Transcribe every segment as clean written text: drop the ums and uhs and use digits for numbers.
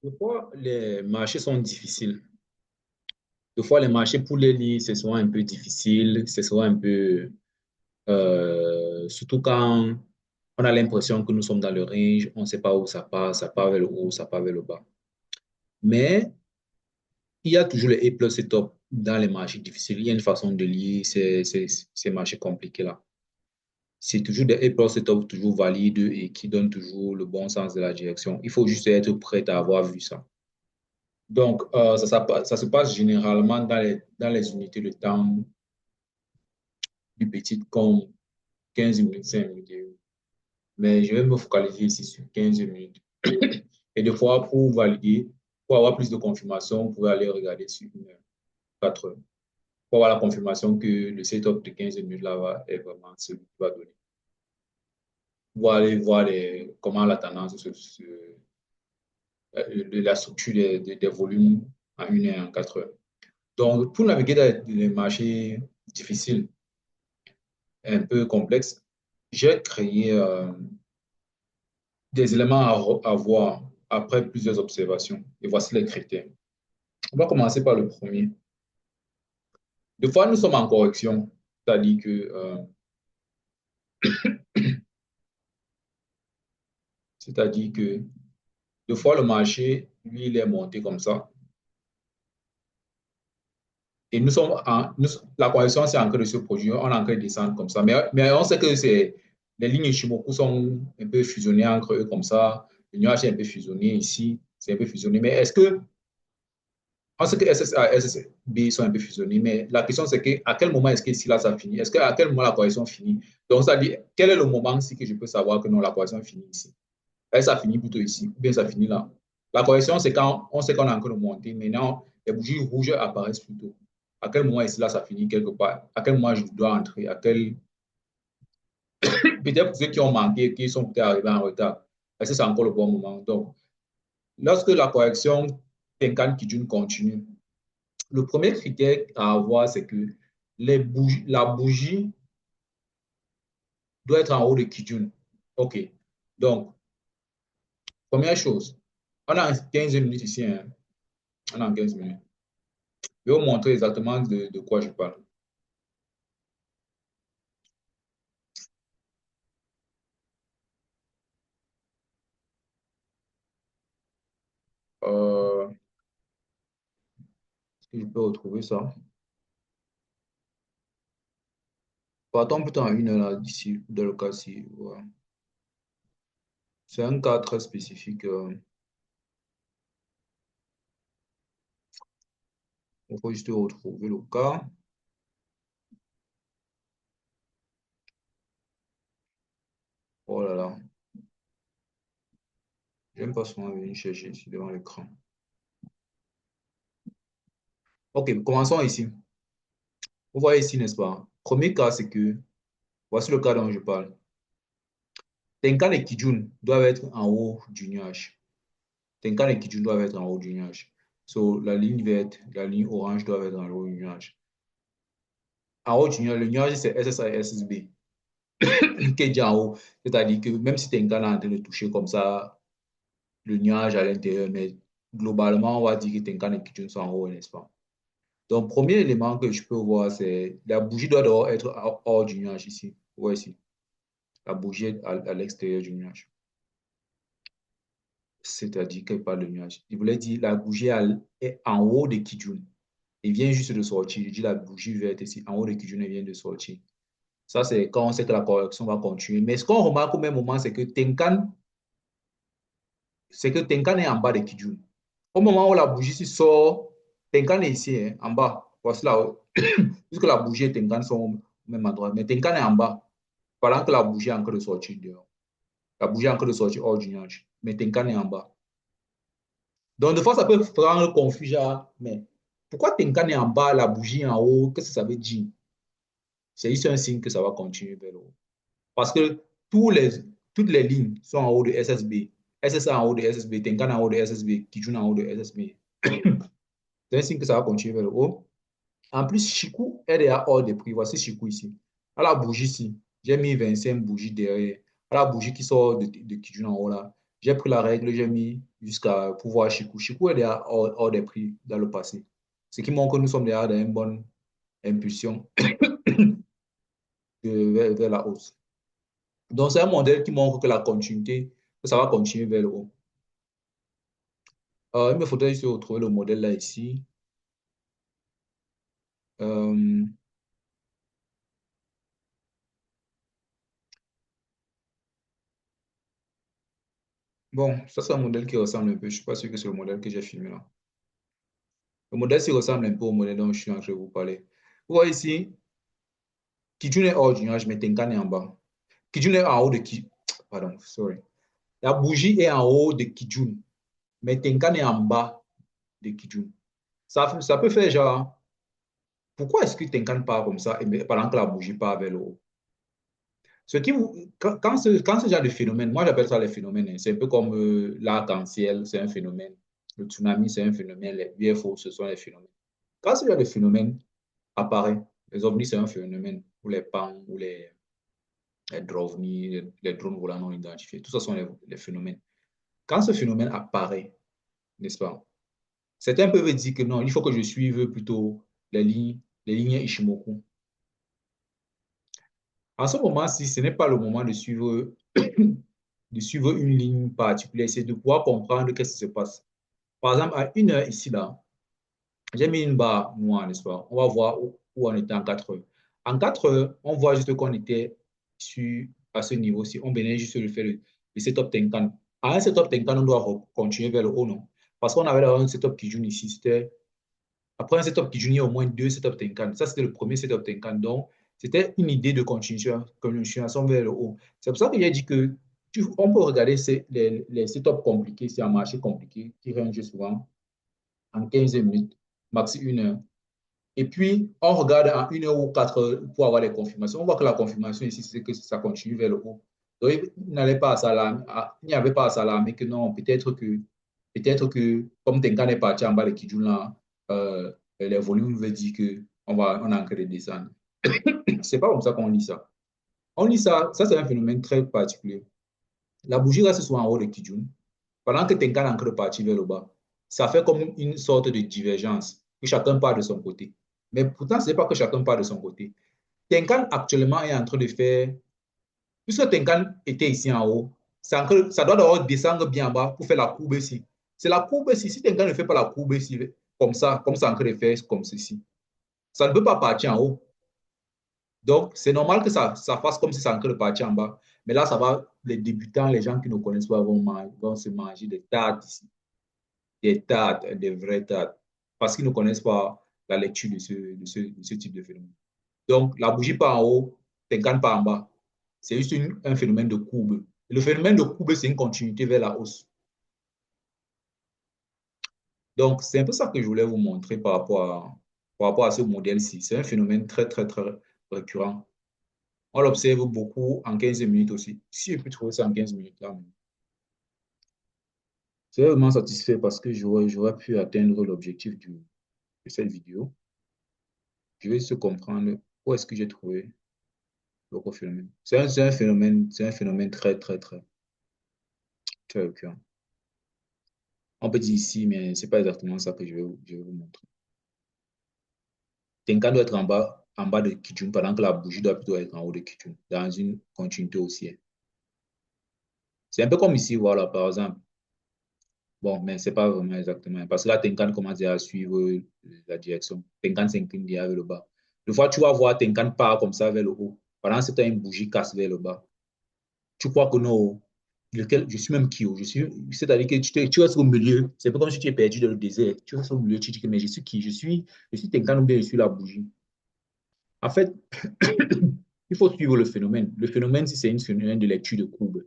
Des fois, les marchés sont difficiles. Des fois, les marchés pour les lits, c'est souvent un peu difficile. C'est souvent un peu, surtout quand on a l'impression que nous sommes dans le range, on ne sait pas où ça part vers le haut, ça part vers le bas. Mais il y a toujours le A plus et top dans les marchés difficiles. Il y a une façon de lire ces marchés compliqués-là. C'est toujours des A plus et top toujours valides et qui donnent toujours le bon sens de la direction. Il faut juste être prêt à avoir vu ça. Donc, ça se passe généralement dans les unités de temps plus petites comme 15 minutes, 5 minutes. Mais je vais me focaliser ici sur 15 minutes. Et des fois, pour valider, pour avoir plus de confirmation, vous pouvez aller regarder sur 1 heure, 4 heures. Pour avoir la confirmation que le setup de 15 minutes là est vraiment celui qui va donner. Vous allez aller voir comment la tendance de la structure des volumes en 1 heure, en 4 heures. Donc, pour naviguer dans les marchés difficiles, un peu complexes, j'ai créé des éléments à voir après plusieurs observations. Et voici les critères. On va commencer par le premier. Des fois, nous sommes en correction, c'est-à-dire que des fois, le marché, lui, il est monté comme ça. Et la correction, c'est en train de se produire, on est en train de descendre comme ça. Mais on sait que les lignes Shimoku sont un peu fusionnées entre eux comme ça. Le nuage est un peu fusionné ici, c'est un peu fusionné. Mais on sait que SSA et SSB sont un peu fusionnés, mais la question c'est à quel moment est-ce que ici là ça finit? Est-ce qu'à quel moment la correction finit? Donc ça dit, quel est le moment ici que je peux savoir que non, la correction finit ici? Est-ce que ça finit plutôt ici ou bien ça finit là? La correction, c'est quand on sait qu'on est en train de monter. Maintenant, les bougies rouges apparaissent plutôt. À quel moment ici là ça finit quelque part? À quel moment je dois entrer? Peut-être pour ceux qui ont manqué, qui sont peut-être arrivés en retard. Est-ce que c'est encore le bon moment? Donc, lorsque la correction Tenkan Kijun continue, le premier critère à avoir, c'est que la bougie doit être en haut de Kijun. OK. Donc, première chose, on a 15 minutes ici. Hein. On a 15 minutes. Je vais vous montrer exactement de quoi je parle. Est-ce que je peux retrouver ça? Partons plutôt en 1 heure là, d'ici, dans le cas-ci. Ouais. C'est un cas très spécifique. Il faut juste retrouver le cas. Oh là là. J'aime pas souvent venir chercher ici devant l'écran. OK, commençons ici. Vous voyez ici, n'est-ce pas? Premier cas, c'est que, voici le cas dont je parle. Tenkan et Kijun doivent être en haut du nuage. Tenkan et Kijun doivent être en haut du nuage. So, la ligne verte, la ligne orange doivent être en haut du nuage. En haut du nuage, le nuage, c'est SSA et SSB qui est déjà en haut. C'est-à-dire que même si Tenkan est en train de toucher comme ça, le nuage à l'intérieur, mais globalement, on va dire que Tenkan et Kijun sont en haut, n'est-ce pas? Donc, premier élément que je peux voir, c'est la bougie doit d'abord être hors du nuage ici. Vous voyez ici. La bougie est à l'extérieur du nuage. C'est-à-dire qu'elle parle de nuage. Il voulait dire la bougie est en haut de Kijun. Il vient juste de sortir. Je dis la bougie verte ici, en haut de Kijun, elle vient de sortir. Ça, c'est quand on sait que la correction va continuer. Mais ce qu'on remarque au même moment, c'est que Tenkan est en bas de Kijun. Au moment où la bougie sort, Tenkan est ici, hein, en bas. Voici là. Puisque la bougie et Tenkan sont au même endroit. Mais Tenkan est en bas, pendant que la bougie est en train de sortir dehors. La bougie est en train de sortir hors du nuage. Mais Tenkan est en bas. Donc, des fois, ça peut rendre confus, genre, mais pourquoi Tenkan est en bas, la bougie en haut? Qu'est-ce que ça veut dire? C'est juste un signe que ça va continuer vers le haut. Parce que tous les, toutes les lignes sont en haut de SSB. SSA en haut de SSB, Tenkan en haut de SSB, Kijun en haut de SSB. C'est un signe que ça va continuer vers le haut. En plus, Chikou est déjà hors de prix. Voici Chikou ici. À la bougie ici, j'ai mis 25 bougies derrière. À la bougie qui sort de Kijun en haut là, J'ai pris la règle, j'ai mis jusqu'à pouvoir Chikou. Chikou est hors des prix dans le passé. Ce qui montre que nous sommes déjà dans une bonne impulsion vers la hausse. Donc, c'est un modèle qui montre que la continuité, que ça va continuer vers le haut. Il me faudrait juste retrouver le modèle là ici. Euh, bon, ça c'est un modèle qui ressemble un peu. Je ne suis pas sûr que c'est le modèle que j'ai filmé là. Le modèle s'y ressemble un peu au modèle dont je suis en train de vous parler. Vous voyez ici, Kijun est hors du nuage, mais Tenkan est en bas. Kijun est en haut de Kijun. Pardon, sorry. La bougie est en haut de Kijun, mais Tenkan est en bas de Kijun. Ça peut faire genre, pourquoi est-ce que Tenkan part comme ça pendant que la bougie part vers le haut? Quand ce genre de phénomène, moi j'appelle ça les phénomènes, hein. C'est un peu comme l'arc-en-ciel, c'est un phénomène. Le tsunami, c'est un phénomène. Les UFO, ce sont les phénomènes. Quand ce genre de phénomène apparaît, les ovnis, c'est un phénomène, ou les PAN, ou les drovnis, les drones volants non identifiés, tout ça sont les phénomènes. Quand ce phénomène apparaît, n'est-ce pas, certains peuvent dire que non, il faut que je suive plutôt les lignes Ishimoku. En ce moment-ci, ce n'est pas le moment de suivre, de suivre une ligne particulière, c'est de pouvoir comprendre qu'est-ce qui se passe. Par exemple, à 1 heure ici, là, j'ai mis une barre noire, n'est-ce pas? On va voir où on était en 4 heures. En 4 heures, on voit juste qu'on était à ce niveau-ci. On venait juste de faire le setup Tenkan. À un setup Tenkan, on doit continuer vers le haut, non? Parce qu'on avait un setup qui joue ici. Après un setup qui joue, il y a au moins 2 setups Tenkan. Ça, c'était le premier setup Tenkan. Donc, c'était une idée de continuation vers le haut. C'est pour ça que j'ai dit que on peut regarder les setups compliqués, c'est un marché compliqué qui range souvent en 15 minutes, maxi 1 heure. Et puis, on regarde en 1 heure ou 4 heures pour avoir les confirmations. On voit que la confirmation ici, c'est que ça continue vers le haut. Donc, il n'allait pas à s'alarmer, il n'y avait pas à s'alarmer que non, peut-être que, comme Tenkan est parti en bas de Kijun là, les volumes veulent dire qu'on est en train de descendre. C'est pas comme ça qu'on lit ça. On lit ça, ça c'est un phénomène très particulier. La bougie reste souvent en haut de Kijun, pendant que Tenkan est en train de partir vers le bas. Ça fait comme une sorte de divergence, que chacun part de son côté. Mais pourtant, ce n'est pas que chacun part de son côté. Tenkan actuellement est en train de faire, puisque Tenkan était ici en haut, ça doit d'abord descendre bien en bas pour faire la courbe ici. C'est la courbe ici. Si Tenkan ne fait pas la courbe ici, comme ça en train de faire comme ceci, ça ne peut pas partir en haut. Donc, c'est normal que ça fasse comme si ça en train de partir en bas. Mais là, ça va, les débutants, les gens qui ne connaissent pas vont se manger des tartes ici. Des tartes, des vraies tartes. Parce qu'ils ne connaissent pas la lecture de ce type de phénomène. Donc, la bougie part en haut, Tenkan part en bas. C'est juste un phénomène de courbe. Le phénomène de courbe, c'est une continuité vers la hausse. Donc, c'est un peu ça que je voulais vous montrer par rapport à ce modèle-ci. C'est un phénomène très, très, très récurrent. On l'observe beaucoup en 15 minutes aussi. Si je peux trouver ça en 15 minutes, là, c'est vraiment satisfait parce que j'aurais pu atteindre l'objectif de cette vidéo. Je vais se comprendre où est-ce que j'ai trouvé le phénomène. C'est un phénomène très, très, très, très récurrent. On peut dire ici, mais ce n'est pas exactement ça que je vais vous montrer. Tenkan doit être en bas de Kijun, pendant que la bougie doit plutôt être en haut de Kijun, dans une continuité haussière. C'est un peu comme ici, voilà, par exemple. Bon, mais ce n'est pas vraiment exactement. Parce que là, Tenkan commence à suivre la direction. Tenkan s'incline déjà vers le bas. Des fois, tu vas voir Tenkan part comme ça vers le haut. Pendant ce temps, une bougie casse vers le bas. Tu crois que non, je suis même qui? C'est-à-dire que tu restes au milieu. C'est un peu comme si tu es perdu dans le désert. Tu restes au milieu, tu dis que mais je suis qui? Je suis Tenkan ou bien je suis la bougie. En fait, il faut suivre le phénomène. Le phénomène, si c'est une phénomène de lecture de courbe,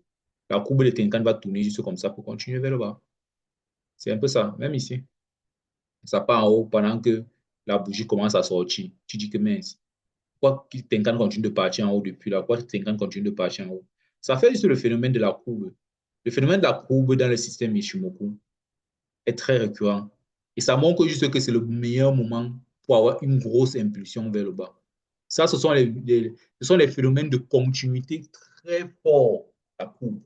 la courbe de Tenkan va tourner juste comme ça pour continuer vers le bas. C'est un peu ça, même ici. Ça part en haut pendant que la bougie commence à sortir. Tu dis que mince, pourquoi Tenkan continue de partir en haut depuis là? Pourquoi Tenkan continue de partir en haut? Ça fait juste le phénomène de la courbe. Le phénomène de la courbe dans le système Ishimoku est très récurrent. Et ça montre juste que c'est le meilleur moment pour avoir une grosse impulsion vers le bas. Ça, ce sont les phénomènes de continuité très forts, la courbe.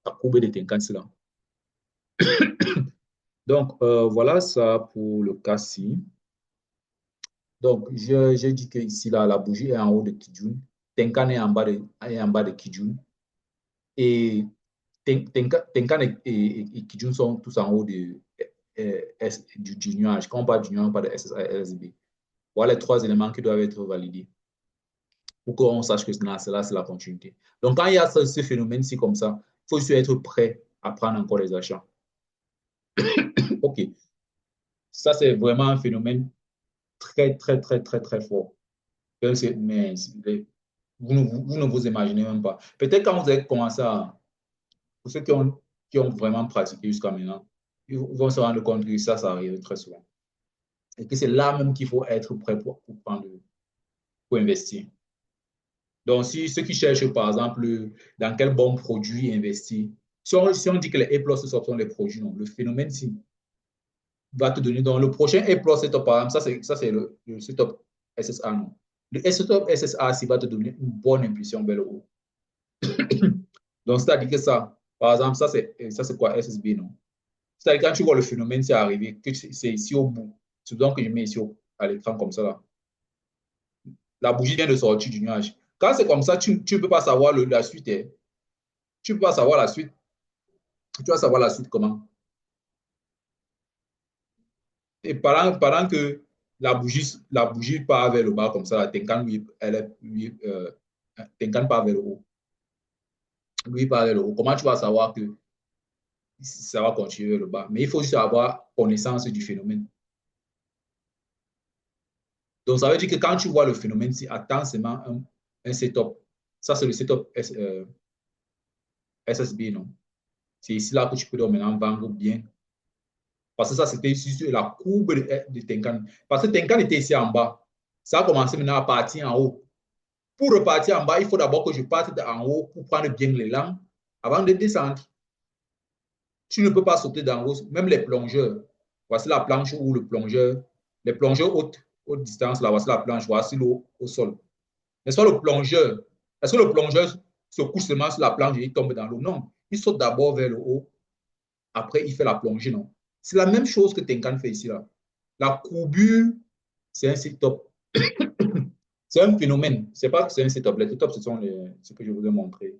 La courbe de Tenkan, c'est là. Donc, voilà ça pour le cas-ci. Donc, j'ai dit que ici, là, la bougie est en haut de Kijun. Tenkan est en bas de Kijun. Et Tenkan et Kijun sont tous en haut du nuage. Quand on parle du nuage, on parle de SSA et SSB. Voilà les trois éléments qui doivent être validés pour qu'on sache que là, c'est la continuité. Donc, quand il y a ce phénomène-ci comme ça, il faut juste être prêt à prendre encore les achats. OK. Ça, c'est vraiment un phénomène très, très, très, très, très fort. Mais vous ne vous imaginez même pas. Peut-être quand vous avez commencé à... Pour ceux qui ont vraiment pratiqué jusqu'à maintenant, ils vont se rendre compte que ça arrive très souvent. Et que c'est là même qu'il faut être prêt pour prendre, pour investir. Donc, si ceux qui cherchent, par exemple, dans quel bon produit investir, si on dit que les A+, ce sont les produits, non, le phénomène, si, va te donner, donc le prochain A+, setup, par exemple, ça c'est le setup SSA, non. Le setup SSA, si va te donner une bonne impulsion vers le haut. Donc, c'est-à-dire que ça, par exemple, ça c'est quoi SSB, non? C'est-à-dire quand tu vois le phénomène, c'est arrivé, que c'est ici au bout. C'est donc que je mets ici à l'écran comme ça, là. La bougie vient de sortir du nuage. Quand c'est comme ça, tu ne peux pas savoir la suite. Hein. Tu ne peux pas savoir la suite. Tu vas savoir la suite comment. Et pendant que la bougie part vers le bas comme ça, Tenkan, Tenkan part vers le haut. Lui part vers le haut. Comment tu vas savoir que ça va continuer vers le bas? Mais il faut juste avoir connaissance du phénomène. Donc, ça veut dire que quand tu vois le phénomène, si attends seulement un setup. Ça, c'est le setup SSB, non? C'est ici là que tu peux donc maintenant vendre bien. Parce que ça, c'était sur la courbe de Tenkan. Parce que Tenkan était ici en bas. Ça a commencé maintenant à partir en haut. Pour repartir en bas, il faut d'abord que je parte en haut pour prendre bien l'élan avant de descendre. Tu ne peux pas sauter d'en haut, même les plongeurs. Voici la planche où le plongeur, les plongeurs haute distance, là, voici la planche, voici l'eau au sol. N'est-ce pas le plongeur? Est-ce que le plongeur se couche seulement sur la planche et il tombe dans l'eau? Non. Il saute d'abord vers le haut, après il fait la plongée, non? C'est la même chose que Tenkan fait ici, là. La courbure, c'est un setup. C'est un phénomène. C'est pas que c'est un setup. Les setups, ce que je vous ai montré.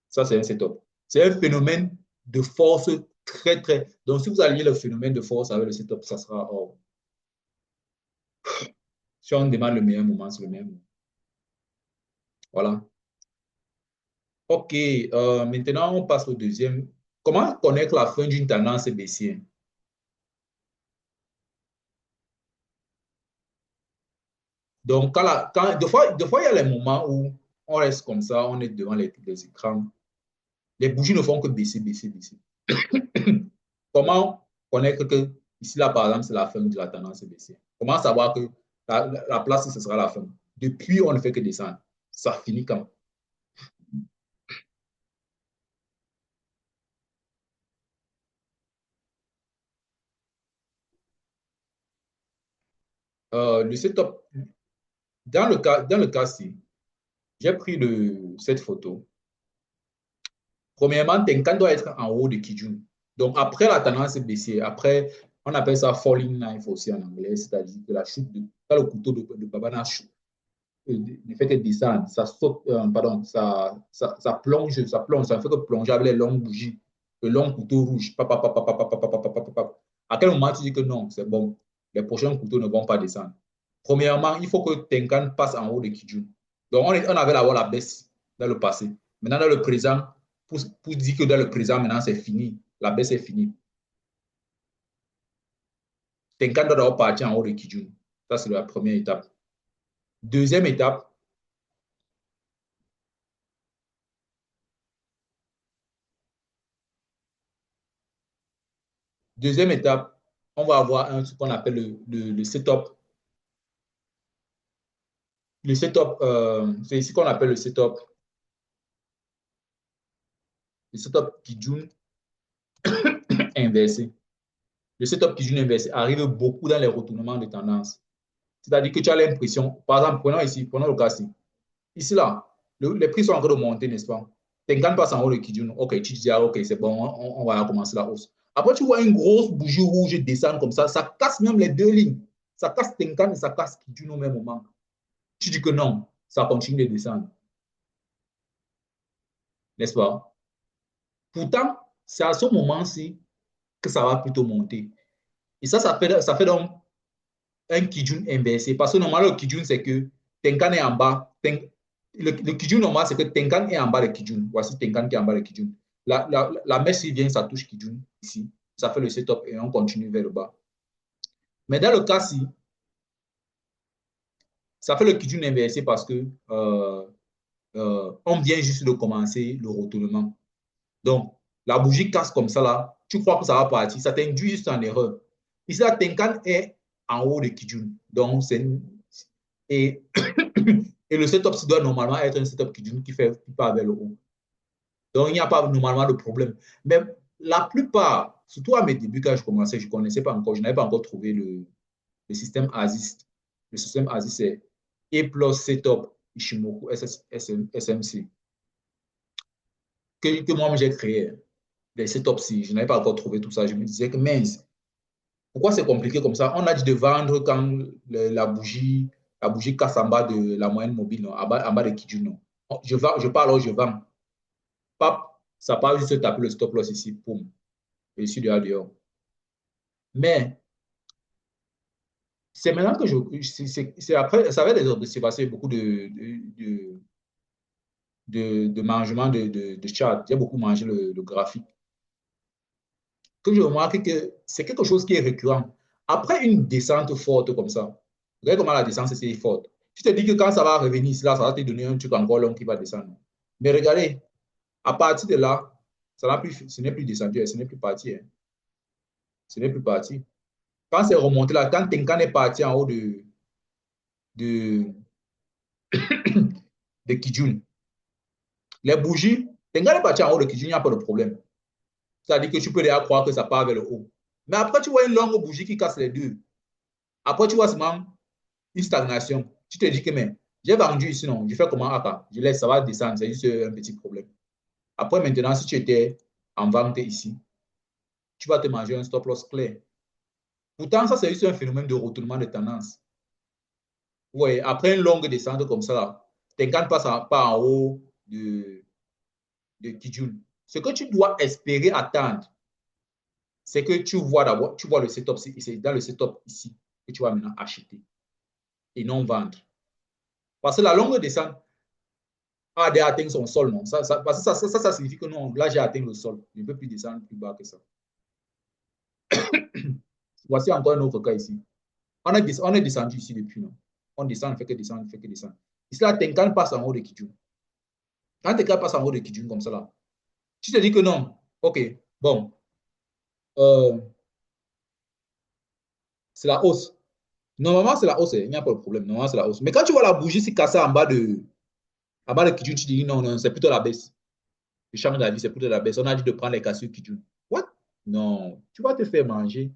Ça, c'est un setup. C'est un phénomène de force très, très. Donc, si vous alliez le phénomène de force avec le setup, ça sera hors. Si on demande le meilleur moment, c'est le meilleur moment. Voilà. OK. Maintenant, on passe au deuxième. Comment connaître la fin d'une tendance baissière? Donc, deux fois, il y a les moments où on reste comme ça, on est devant les écrans. Les bougies ne font que baisser, baisser, baisser. Comment connaître que ici, là, par exemple, c'est la fin de la tendance baissière? Comment savoir que la place, ce sera la fin? Depuis, on ne fait que descendre. Ça finit quand? Le setup, dans le cas-ci, j'ai pris cette photo. Premièrement, Tenkan doit être en haut de Kijun. Donc, après la tendance baissière, après, on appelle ça falling knife aussi en anglais, c'est-à-dire que la chute quand le couteau de Babana ne fait que descendre, ça saute, pardon, ça plonge, ça ne fait que plonger avec les longues bougies, le long couteau rouge. À quel moment tu dis que non, c'est bon, les prochains couteaux ne vont pas descendre? Premièrement, il faut que Tenkan passe en haut de Kijun. Donc, on avait la baisse dans le passé. Maintenant, dans le présent, pour dire que dans le présent, maintenant, c'est fini. La baisse est finie. Tenkan doit d'abord partir en haut de Kijun. Ça, c'est la première étape. Deuxième étape, on va avoir ce qu'on appelle le setup. Le setup, c'est ici qu'on appelle le setup Kijun inversé. Le setup Kijun inversé arrive beaucoup dans les retournements de tendance. C'est-à-dire que tu as l'impression, par exemple, prenons le cas-ci. Ici, là, les prix sont en train de monter, n'est-ce pas? Tenkan passe en haut de Kijun. Ok, tu dis, ah, ok, c'est bon, on va commencer la hausse. Après, tu vois une grosse bougie rouge descendre comme ça casse même les deux lignes. Ça casse Tenkan et ça casse Kijun au même moment. Tu dis que non, ça continue de descendre, n'est-ce pas? Pourtant, c'est à ce moment-ci que ça va plutôt monter. Et ça fait donc un Kijun inversé. Parce que normalement, le Kijun, c'est que Tenkan est en bas. Le Kijun normal, c'est que Tenkan est en bas de Kijun. Voici Tenkan qui est en bas de Kijun. La mèche, vient, ça touche Kijun ici. Ça fait le setup et on continue vers le bas. Mais dans le cas-ci, ça fait le Kijun inversé parce que on vient juste de commencer le retournement. Donc, la bougie casse comme ça là, tu crois que ça va partir, ça t'induit juste en erreur. Ici, la Tenkan est en haut de Kijun. Donc, et, et le setup doit normalement être un setup qui part vers le haut. Donc, il n'y a pas normalement de problème. Mais la plupart, surtout à mes débuts, quand je commençais, je ne connaissais pas encore, je n'avais pas encore trouvé le système ASIS. Le système ASIS, c'est E plus Setup Ishimoku SMC, que moi j'ai créé. Les setups-ci, je n'avais pas encore trouvé tout ça. Je me disais que mince, pourquoi c'est compliqué comme ça? On a dit de vendre quand la bougie casse en bas de la moyenne mobile, non? En bas de Kijun. Non? Je parle, je vends. Pap, ça part juste taper le stop loss ici, poum, et je suis dehors. Mais c'est maintenant que c'est après, ça va c'est passé beaucoup de mangement de chart. J'ai beaucoup mangé le graphique. Que je remarque que c'est quelque chose qui est récurrent. Après une descente forte comme ça, regardez comment la descente c'est forte. Tu te dis que quand ça va revenir ici, là, ça va te donner un truc encore long qui va descendre. Mais regardez, à partir de là, ce n'est plus descendu, ce n'est plus parti. Hein. Ce n'est plus parti. Quand c'est remonté là, quand Tenkan est parti en haut de, de Kijun, les bougies, Tenkan est parti en haut de Kijun, il n'y a pas de problème. C'est-à-dire que tu peux déjà croire que ça part vers le haut. Mais après, tu vois une longue bougie qui casse les deux. Après, tu vois seulement une stagnation. Tu te dis que, mais j'ai vendu ici, non, je fais comment après? Je laisse, ça va descendre, c'est juste un petit problème. Après, maintenant, si tu étais en vente ici, tu vas te manger un stop loss clair. Pourtant, ça, c'est juste un phénomène de retournement de tendance. Oui, après une longue descente comme ça, là, Tenkan pas en haut de Kijun. Ce que tu dois espérer attendre, c'est que tu vois d'abord, tu vois le setup, c'est dans le setup ici que tu vas maintenant acheter et non vendre. Parce que la longue descente a déjà atteint son sol, non? Parce que ça signifie que non, là j'ai atteint le sol. Je ne peux plus descendre plus bas que ça. Voici encore un autre cas ici. On est descendu ici depuis, non? On descend, on fait que descendre, on fait que descendre. Ici, là, Tenkan passe en haut de Kijun. Quand Tenkan passe en haut de Kijun comme ça, là, tu te dis que non, ok, bon, euh, c'est la hausse. Normalement, c'est la hausse, il n'y a pas de problème. Normalement, c'est la hausse. Mais quand tu vois la bougie s'est cassée en bas de Kijun, tu te dis non, non, c'est plutôt la baisse. Je change d'avis, c'est plutôt la baisse. On a dit de prendre les cassures Kijun. What? Non, tu vas te faire manger.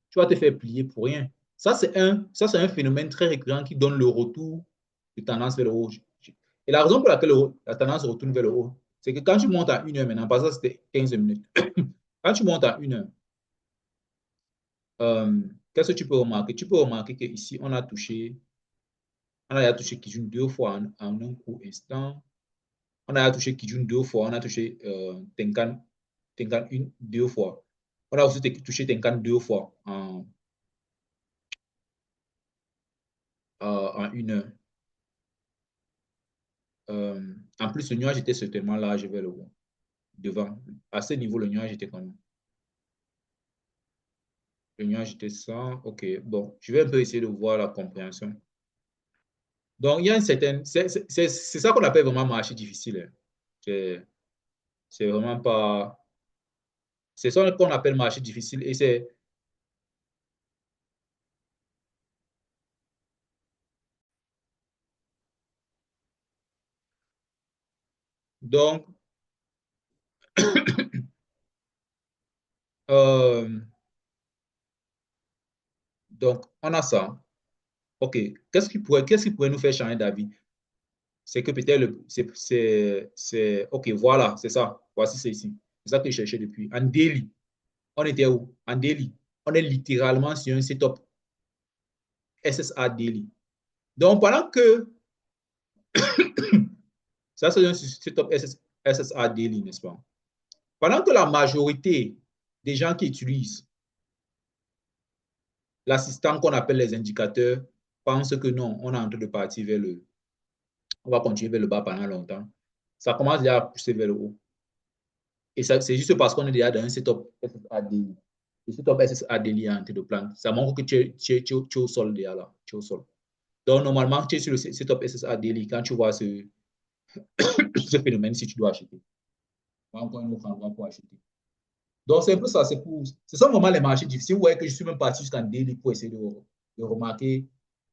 Tu vas te faire plier pour rien. Ça, c'est un phénomène très récurrent qui donne le retour de tendance vers le haut. Et la raison pour laquelle la tendance retourne vers le haut, c'est que quand tu montes à 1 heure maintenant, parce que c'était 15 minutes, quand tu montes à 1 heure, euh, qu'est-ce que tu peux remarquer? Tu peux remarquer qu'ici, on a touché Kijun deux fois en un court instant. On a touché Kijun deux fois. On a touché Tenkan deux fois. On a aussi touché Tenkan deux fois en 1 heure. En plus, le nuage était certainement là, je vais le voir. Devant. À ce niveau, le nuage était quand même. Le nuage était ça. OK. Bon, je vais un peu essayer de voir la compréhension. Donc, il y a une certaine. C'est ça qu'on appelle vraiment marché difficile. Hein. C'est vraiment pas. C'est ça qu'on appelle marché difficile. Et c'est. Donc, euh, donc, on a ça. OK. Qu'est-ce qui pourrait nous faire changer d'avis? c'est que peut-être, OK, voilà, c'est ça. Voici, c'est ici. C'est ça que je cherchais depuis. En daily, on était où? En daily. On est littéralement sur un setup SSA daily. Donc, pendant que, ça c'est un setup SSA daily, n'est-ce pas? Pendant que la majorité des gens qui utilisent l'assistant qu'on appelle les indicateurs pensent que non, on est en train de partir vers le, on va continuer vers le bas pendant longtemps. Ça commence déjà à pousser vers le haut. Et c'est juste parce qu'on est déjà dans un setup SSAD. Le setup SSAD est en train de planter. Ça montre que tu es au sol déjà là. Tu es au sol. Donc, normalement, tu es sur le setup SSAD quand tu vois ce phénomène, si tu dois acheter. Encore un autre endroit pour acheter. Donc, c'est un peu ça. C'est ça vraiment les marchés difficiles. Vous voyez que je suis même parti jusqu'en daily pour essayer de remarquer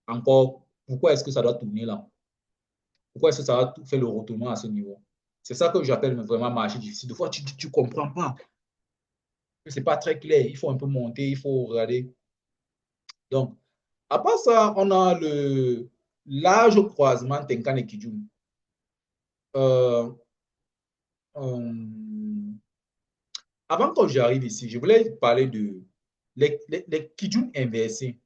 encore pourquoi est-ce que ça doit tourner là. Pourquoi est-ce que ça va faire le retournement à ce niveau. C'est ça que j'appelle vraiment marché difficile. Des fois, tu ne comprends pas. C'est pas très clair. Il faut un peu monter, il faut regarder. Donc, à part ça, on a le large croisement Tenkan et Kijun. Euh, euh, Avant que j'arrive ici, je voulais parler de les Kijun inversés.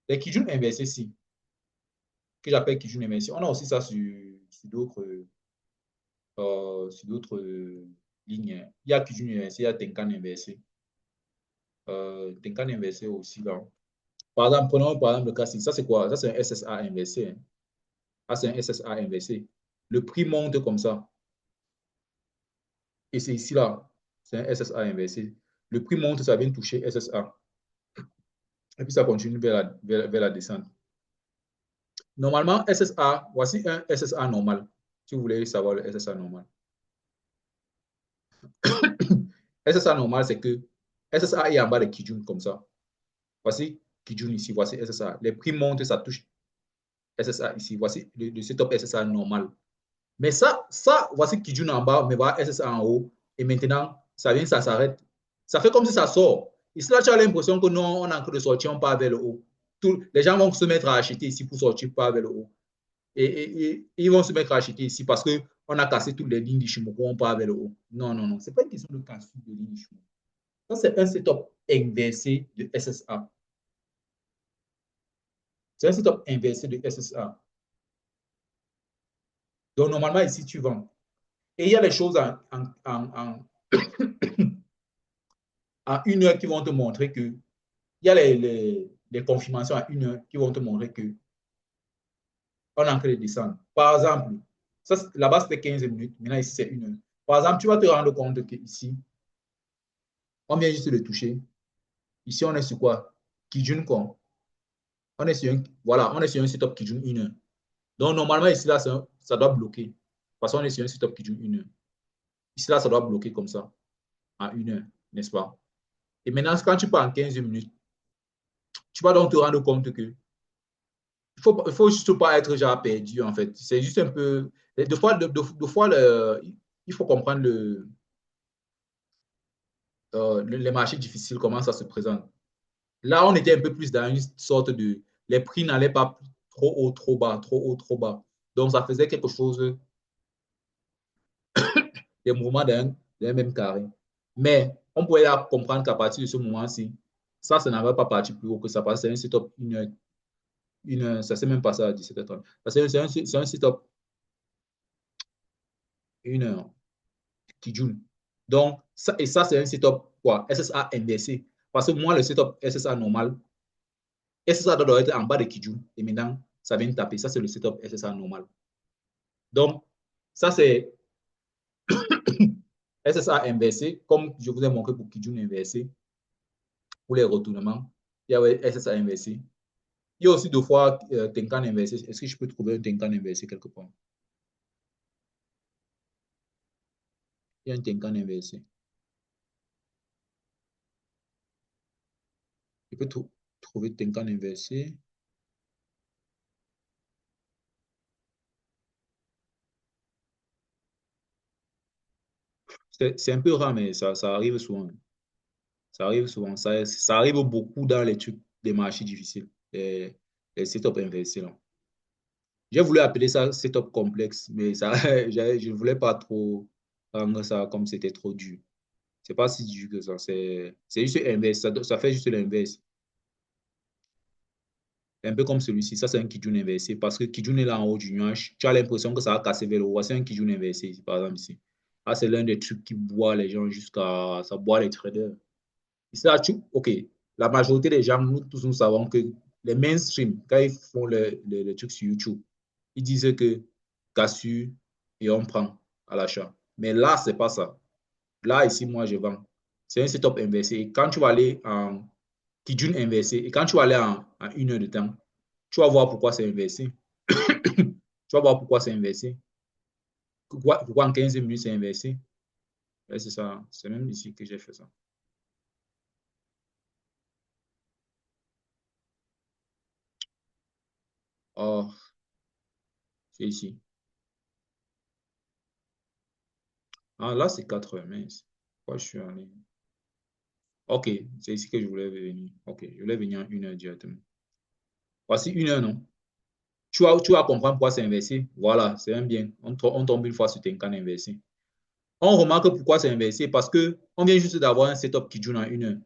Les Kijun inversés, si, que j'appelle Kijun inversés. On a aussi ça sur d'autres lignes. Il y a Kijun inversé, il y a Tenkan inversé. Tenkan inversé aussi là. Par exemple, prenons par exemple le cas, ça c'est quoi? Ça c'est un SSA inversé. Hein. Ah, c'est un SSA inversé. Le prix monte comme ça. Et c'est ici là. C'est un SSA inversé. Le prix monte, ça vient toucher SSA. Et puis ça continue vers la descente. Normalement, SSA, voici un SSA normal. Si vous voulez savoir le SSA normal. SSA normal, c'est que SSA est en bas de Kijun comme ça. Voici Kijun ici, voici SSA. Les prix montent, ça touche SSA ici. Voici le setup SSA normal. Mais voici Kijun en bas, mais voilà SSA en haut. Et maintenant, ça vient, ça s'arrête. Ça fait comme si ça sort. Ici, là, tu as l'impression que non, on est en train de sortir, on part vers le haut. Les gens vont se mettre à acheter ici pour sortir, pas vers le haut. Et ils vont se mettre à acheter ici parce qu'on a cassé toutes les lignes d'Ishimoku, on part vers le haut. Non, non, non. Ce n'est pas une question de cassure de lignes d'Ishimoku. Ça, c'est un setup inversé de SSA. C'est un setup inversé de SSA. Donc, normalement, ici, tu vends. Et il y a les choses à 1 heure qui vont te montrer que, il y a les confirmations à 1 heure qui vont te montrer que on est en train de descendre. Par exemple, là-bas, c'était 15 minutes. Maintenant, ici, c'est 1 heure. Par exemple, tu vas te rendre compte qu'ici, on vient juste de toucher. Ici, on est sur quoi? Kijun Kong. On est sur voilà, on est sur un setup Kijun 1 heure. Donc, normalement, ici, là, ça doit bloquer. Parce qu'on est sur un setup Kijun 1 heure. Ici, là, ça doit bloquer comme ça, à 1 heure, n'est-ce pas? Et maintenant, quand tu pars en 15 minutes, tu vas donc te rendre compte que il faut juste pas être déjà perdu, en fait. C'est juste un peu. Deux fois il faut comprendre les marchés difficiles, comment ça se présente. Là, on était un peu plus dans une sorte de. Les prix n'allaient pas trop haut, trop bas, trop haut, trop bas. Donc, ça faisait quelque chose, des mouvements d'un même carré. Mais on pouvait comprendre qu'à partir de ce moment-ci, ça n'avait pas parti plus haut que ça, parce que c'est un setup ça ne s'est même pas ça à 17h30. Parce que c'est un setup 1 heure qui joue. Donc, ça c'est un setup quoi? SSA inversé. Parce que moi, le setup SSA normal, SSA doit être en bas de Kijun. Et maintenant, ça vient taper. Ça, c'est le setup SSA normal. Donc, ça, c'est SSA inversé, comme je vous ai montré pour Kijun inversé, pour les retournements. Il y a SSA inversé. Il y a aussi deux fois Tenkan inversé. Est-ce que je peux trouver un Tenkan inversé quelque part? Il y a un Tenkan inversé. Je peux trouver Tenkan inversé. C'est un peu rare, mais ça arrive souvent. Ça arrive souvent. Ça arrive beaucoup dans les trucs des marchés difficiles. Les setups inversés. Là. J'ai voulu appeler ça setup complexe, mais ça, je ne voulais pas trop rendre ça comme c'était trop dur. C'est pas si dur que ça. C'est juste inverse. Ça fait juste l'inverse. Un peu comme celui-ci. Ça, c'est un Kijun inversé. Parce que Kijun est là en haut du nuage. Tu as l'impression que ça va casser vers le haut. C'est un Kijun inversé, par exemple, ici. Ah, c'est l'un des trucs qui boit les gens jusqu'à... Ça boit les traders. Et ça, OK. La majorité des gens, nous tous, nous savons que les mainstream, quand ils font les trucs sur YouTube, ils disent que cassure et on prend à l'achat. Mais là, c'est pas ça. Là, ici, moi, je vends. C'est un setup inversé. Et quand tu vas aller en Kijun inversé, et quand tu vas aller en 1 heure de temps, tu vas voir pourquoi c'est inversé. Tu vas voir pourquoi c'est inversé. Pourquoi en 15 minutes c'est inversé. Ouais, c'est ça. C'est même ici que j'ai fait ça. Oh, c'est ici. Ah, là, c'est 4 heures, mince. Pourquoi je suis allé? OK, c'est ici que je voulais venir. OK, je voulais venir en 1 heure directement. Voici 1 heure, non? Tu vas comprendre pourquoi c'est inversé. Voilà, c'est un bien. On tombe une fois sur Tenkan inversé. On remarque pourquoi c'est inversé parce que on vient juste d'avoir un setup qui joue en 1 heure.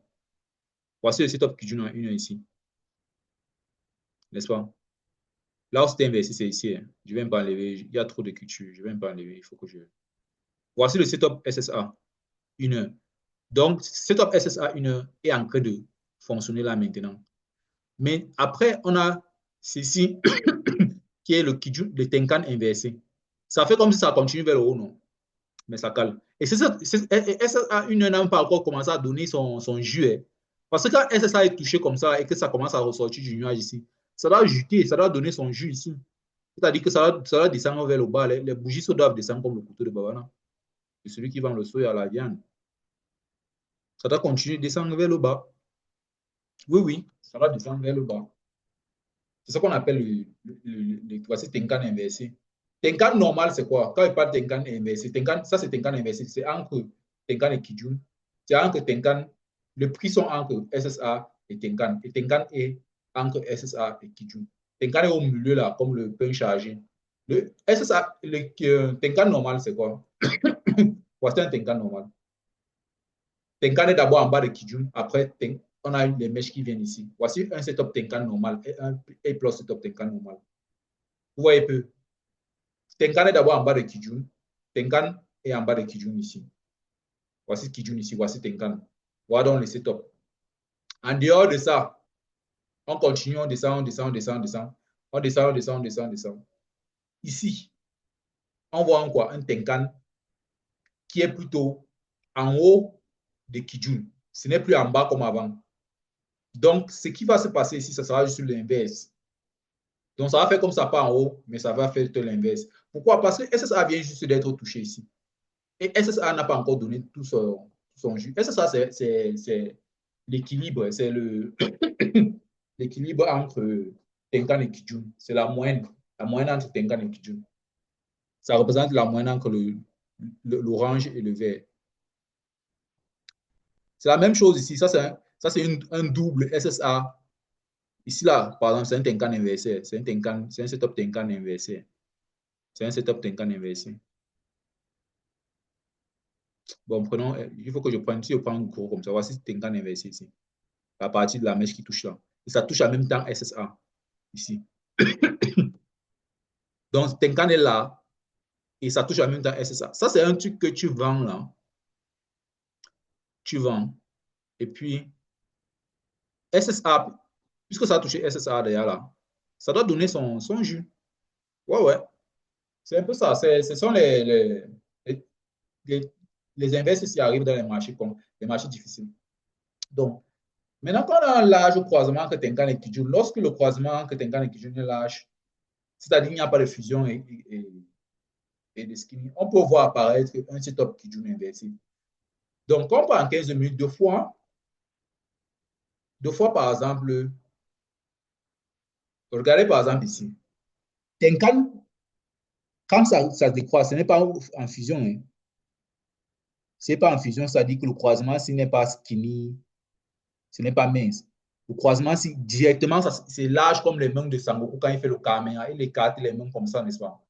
Voici le setup qui joue en 1 heure ici. N'est-ce pas? Là où c'était inversé, c'est ici, hein. Je ne vais même pas enlever. Il y a trop de culture. Je ne vais même pas enlever. Il faut que je. Voici le setup SSA 1 heure. Donc, setup SSA 1 heure est en train de fonctionner là maintenant. Mais après, on a ceci qui est le Tenkan inversé. Ça fait comme si ça continue vers le haut, non? Mais ça calme. Et c'est ça, SSA 1 heure n'a pas encore commencé à donner son jus. Hein. Parce que quand SSA est touché comme ça et que ça commence à ressortir du nuage ici, ça doit juter, ça doit donner son jus ici. C'est-à-dire que ça va descendre vers le bas. Les bougies doivent descendre comme le couteau de Babana. C'est celui qui vend le soya à la viande. Ça doit continuer de descendre vers le bas. Oui, oui, ça va descendre vers le bas. C'est ce qu'on appelle voici Tenkan inversé. Tenkan normal, c'est quoi? Quand il parle de Tenkan inversé, Tenkan, ça c'est Tenkan inversé. C'est entre Tenkan et Kijun. C'est entre Tenkan, les prix sont entre SSA et Tenkan. Et Tenkan est entre SSA et Kijun. Tenkan est au milieu là, comme le pain chargé. Le SSA, Tenkan normal, c'est quoi? Voici un Tenkan normal. Tenkan est d'abord en bas de Kijun. Après, on a les mèches qui viennent ici. Voici un setup Tenkan normal et un A+ setup Tenkan normal. Vous voyez peu. Tenkan est d'abord en bas de Kijun. Tenkan est en bas de Kijun ici. Voici Kijun ici. Voici Tenkan. Voilà donc les setups. En dehors de ça, on continue, on descend, on descend, on descend, on descend. On descend, on descend, on descend, on descend. Ici, on voit quoi? Un Tenkan qui est plutôt en haut de Kijun. Ce n'est plus en bas comme avant. Donc, ce qui va se passer ici, ça sera juste l'inverse. Donc, ça va faire comme ça, pas en haut, mais ça va faire l'inverse. Pourquoi? Parce que SSA vient juste d'être touché ici. Et SSA n'a pas encore donné tout son jus. SSA, c'est l'équilibre, c'est l'équilibre entre Tenkan et Kijun. C'est la moyenne entre Tenkan et Kijun. Ça représente la moyenne entre l'orange et le vert. C'est la même chose ici. Ça, c'est un double SSA. Ici, là, par exemple, c'est un Tenkan inversé. C'est un setup Tenkan inversé. C'est un setup Tenkan inversé. Bon, prenons, il faut que je prenne, si je prends un gros comme ça, voici Tenkan inversé ici. À partir de la mèche qui touche là. Et ça touche en même temps SSA, ici. Donc, Tenkan est là, et ça touche en même temps SSA. Ça, c'est un truc que tu vends là. Tu vends. Et puis, SSA, puisque ça a touché SSA derrière là, ça doit donner son jus. Ouais, ouais. C'est un peu ça. Ce sont les inverses qui arrivent dans les marchés difficiles. Donc, maintenant qu'on a un large croisement que Tenkan et Kijun, lorsque le croisement que Tenkan et Kijun est large, c'est-à-dire qu'il n'y a pas de fusion et de skinny, on peut voir apparaître un setup Kijun inversé. Donc, on prend en 15 minutes deux fois par exemple, regardez par exemple ici. Tenkan, quand ça décroît, ce n'est pas en fusion. Hein. Ce n'est pas en fusion, ça dit que le croisement, ce n'est pas skinny, ce n'est pas mince. Le croisement, directement, c'est large comme les mains de Sangoku quand il fait le Kamehameha. Il écarte les mains comme ça, n'est-ce pas?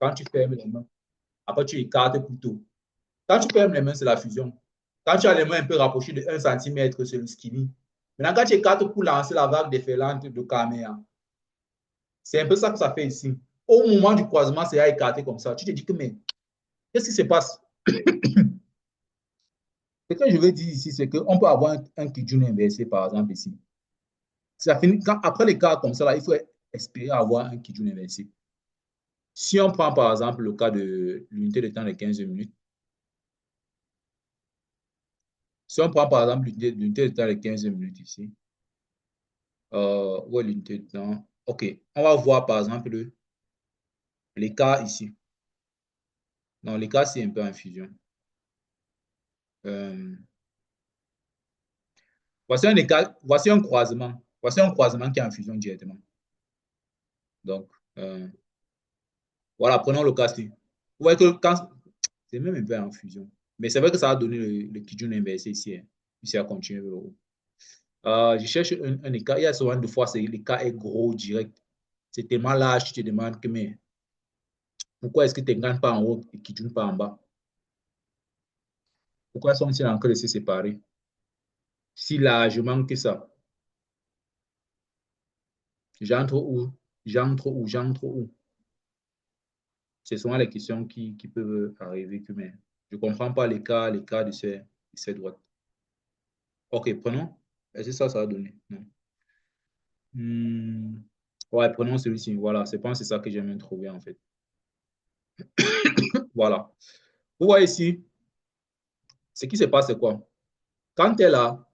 Quand tu fermes les mains, après tu écartes plutôt. Quand tu fermes les mains, c'est la fusion. Quand tu as les mains un peu rapprochées de 1 cm, c'est le skinny. Maintenant, quand tu écartes pour lancer la vague déferlante de Kamehameha, c'est un peu ça que ça fait ici. Au moment du croisement, c'est à écarter comme ça. Tu te dis que, mais qu'est-ce qui se passe? Ce que je veux dire ici, c'est qu'on peut avoir un Kijun inversé, par exemple, ici. Ça finit, après les cas comme ça, là, il faut espérer avoir un Kijun inversé. Si on prend, par exemple, le cas de l'unité de temps de 15 minutes, si on prend, par exemple, l'unité de temps de 15 minutes ici, où est l'unité de temps? OK, on va voir, par exemple, les cas ici. Non, les cas, c'est un peu en fusion. Euh, voici un écart, voici un croisement. Voici un croisement qui est en fusion directement. Donc, euh, voilà, prenons le cas ici. Vous voyez que quand, c'est même un peu en fusion. Mais c'est vrai que ça a donné le Kijun inversé ici. Hein. Ici, a continué vers le haut. Je cherche un écart. Il y a souvent de fois, l'écart est gros, direct. C'est tellement large, tu te demandes que, mais pourquoi est-ce que tu ne gagnes pas en haut et Kijun pas en bas? Pourquoi sont-ils en train de se séparer? Si largement que ça. J'entre où? J'entre où? J'entre où? Ce sont les questions qui peuvent arriver que, mais je ne comprends pas l'écart de ces droites. OK, prenons. Est-ce que ça va donner? Non. Hmm. Ouais, prenons celui-ci. Voilà, c'est pas c'est ça que j'aime trouver en fait. Voilà. Vous voyez ici, ce qui se passe, c'est quoi? Quand tu es là,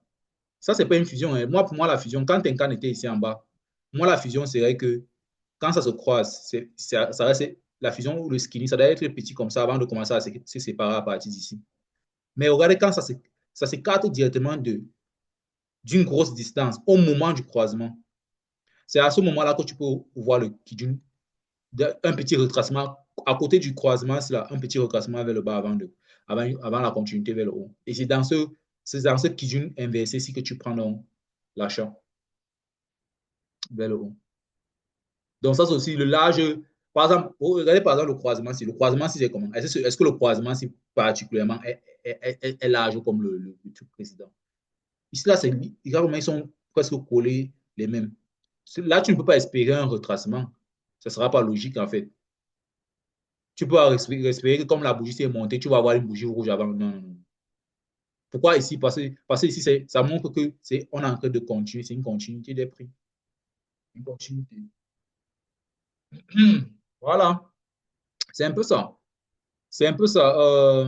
ça, c'est pas une fusion. Hein. Moi, pour moi, la fusion, quand Tenkan était ici en bas, moi, la fusion serait que quand ça se croise, ça reste la fusion ou le skinny, ça doit être petit comme ça avant de commencer à se séparer à partir d'ici. Mais regardez quand ça s'écarte directement d'une grosse distance au moment du croisement. C'est à ce moment-là que tu peux voir le Kijun, un petit retracement à côté du croisement, c'est là, un petit retracement vers le bas avant la continuité vers le haut. Et c'est dans ce Kijun inversé si que tu prends donc l'achat vers le haut. Donc ça, c'est aussi le large. Par exemple, regardez par exemple le croisement. Si le croisement, si c'est comment? Est-ce que le croisement, si particulièrement, est large comme le truc précédent? Ici, là, regarde, ils sont presque collés les mêmes. Là, tu ne peux pas espérer un retracement. Ce ne sera pas logique, en fait. Tu peux espérer que comme la bougie s'est montée, tu vas avoir une bougie rouge avant. Non, non, non. Pourquoi ici? Parce que ici, ça montre que on est en train de continuer. C'est une continuité des prix. Une continuité. Voilà. C'est un peu ça. C'est un peu ça.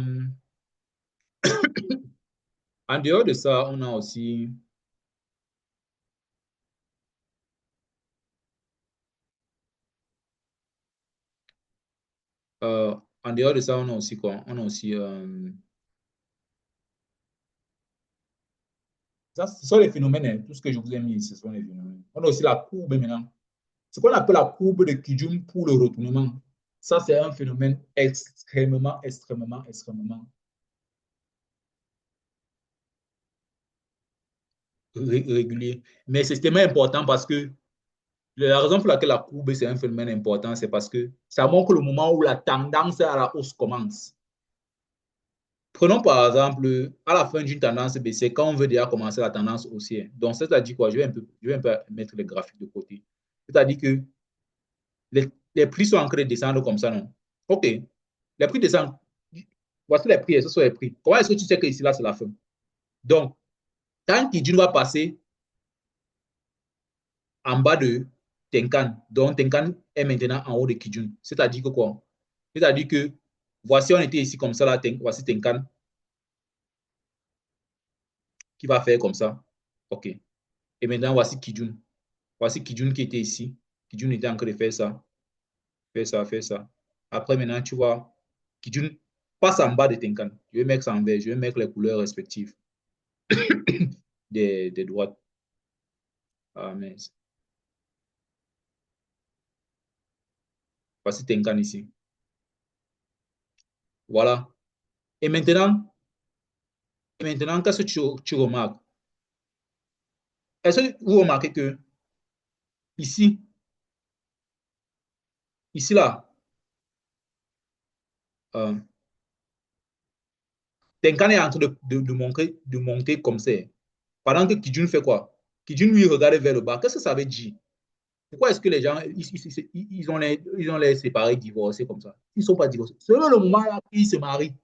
En dehors de ça, on a aussi, en dehors de ça, on a aussi quoi? On a aussi, ça, ce sont les phénomènes, hein. Tout ce que je vous ai mis, ce sont les phénomènes. On a aussi la courbe maintenant. Ce qu'on appelle la courbe de Kijun pour le retournement. Ça, c'est un phénomène extrêmement, extrêmement, extrêmement régulier. Mais c'est tellement important parce que la raison pour laquelle la courbe, c'est un phénomène important, c'est parce que ça montre le moment où la tendance à la hausse commence. Prenons par exemple, à la fin d'une tendance baissière, quand on veut déjà commencer la tendance haussière. Donc, c'est-à-dire quoi? Je vais un peu mettre les graphiques de côté. C'est-à-dire que les prix sont en train de descendre comme ça, non? OK. Les prix descendent. Voici les prix, ce sont les prix. Comment est-ce que tu sais que ici, là, c'est la fin? Donc, tant qu'Idune va passer en bas de Tenkan, donc Tenkan est maintenant en haut de Kijun. C'est-à-dire que quoi? C'est-à-dire que voici, on était ici comme ça, là, voici Tenkan qui va faire comme ça. OK. Et maintenant, voici Kijun. Voici Kijun qui était ici. Kijun était en train de faire ça, faire ça, faire ça. Après, maintenant, tu vois, Kijun passe en bas de Tenkan. Je vais mettre ça en vert, je vais mettre les couleurs respectives des droites. Ah, mais voici Tenkan ici. Voilà. Et maintenant, qu'est-ce que tu remarques? Est-ce que vous remarquez que ici, ici là, euh, Tenkan est en train de monter comme ça. Pendant que Kijun fait quoi? Kijun lui regarde vers le bas. Qu'est-ce que ça veut dire? Pourquoi est-ce que les gens, ils ont les séparés, divorcés comme ça? Ils ne sont pas divorcés. C'est le moment là qu'ils se marient.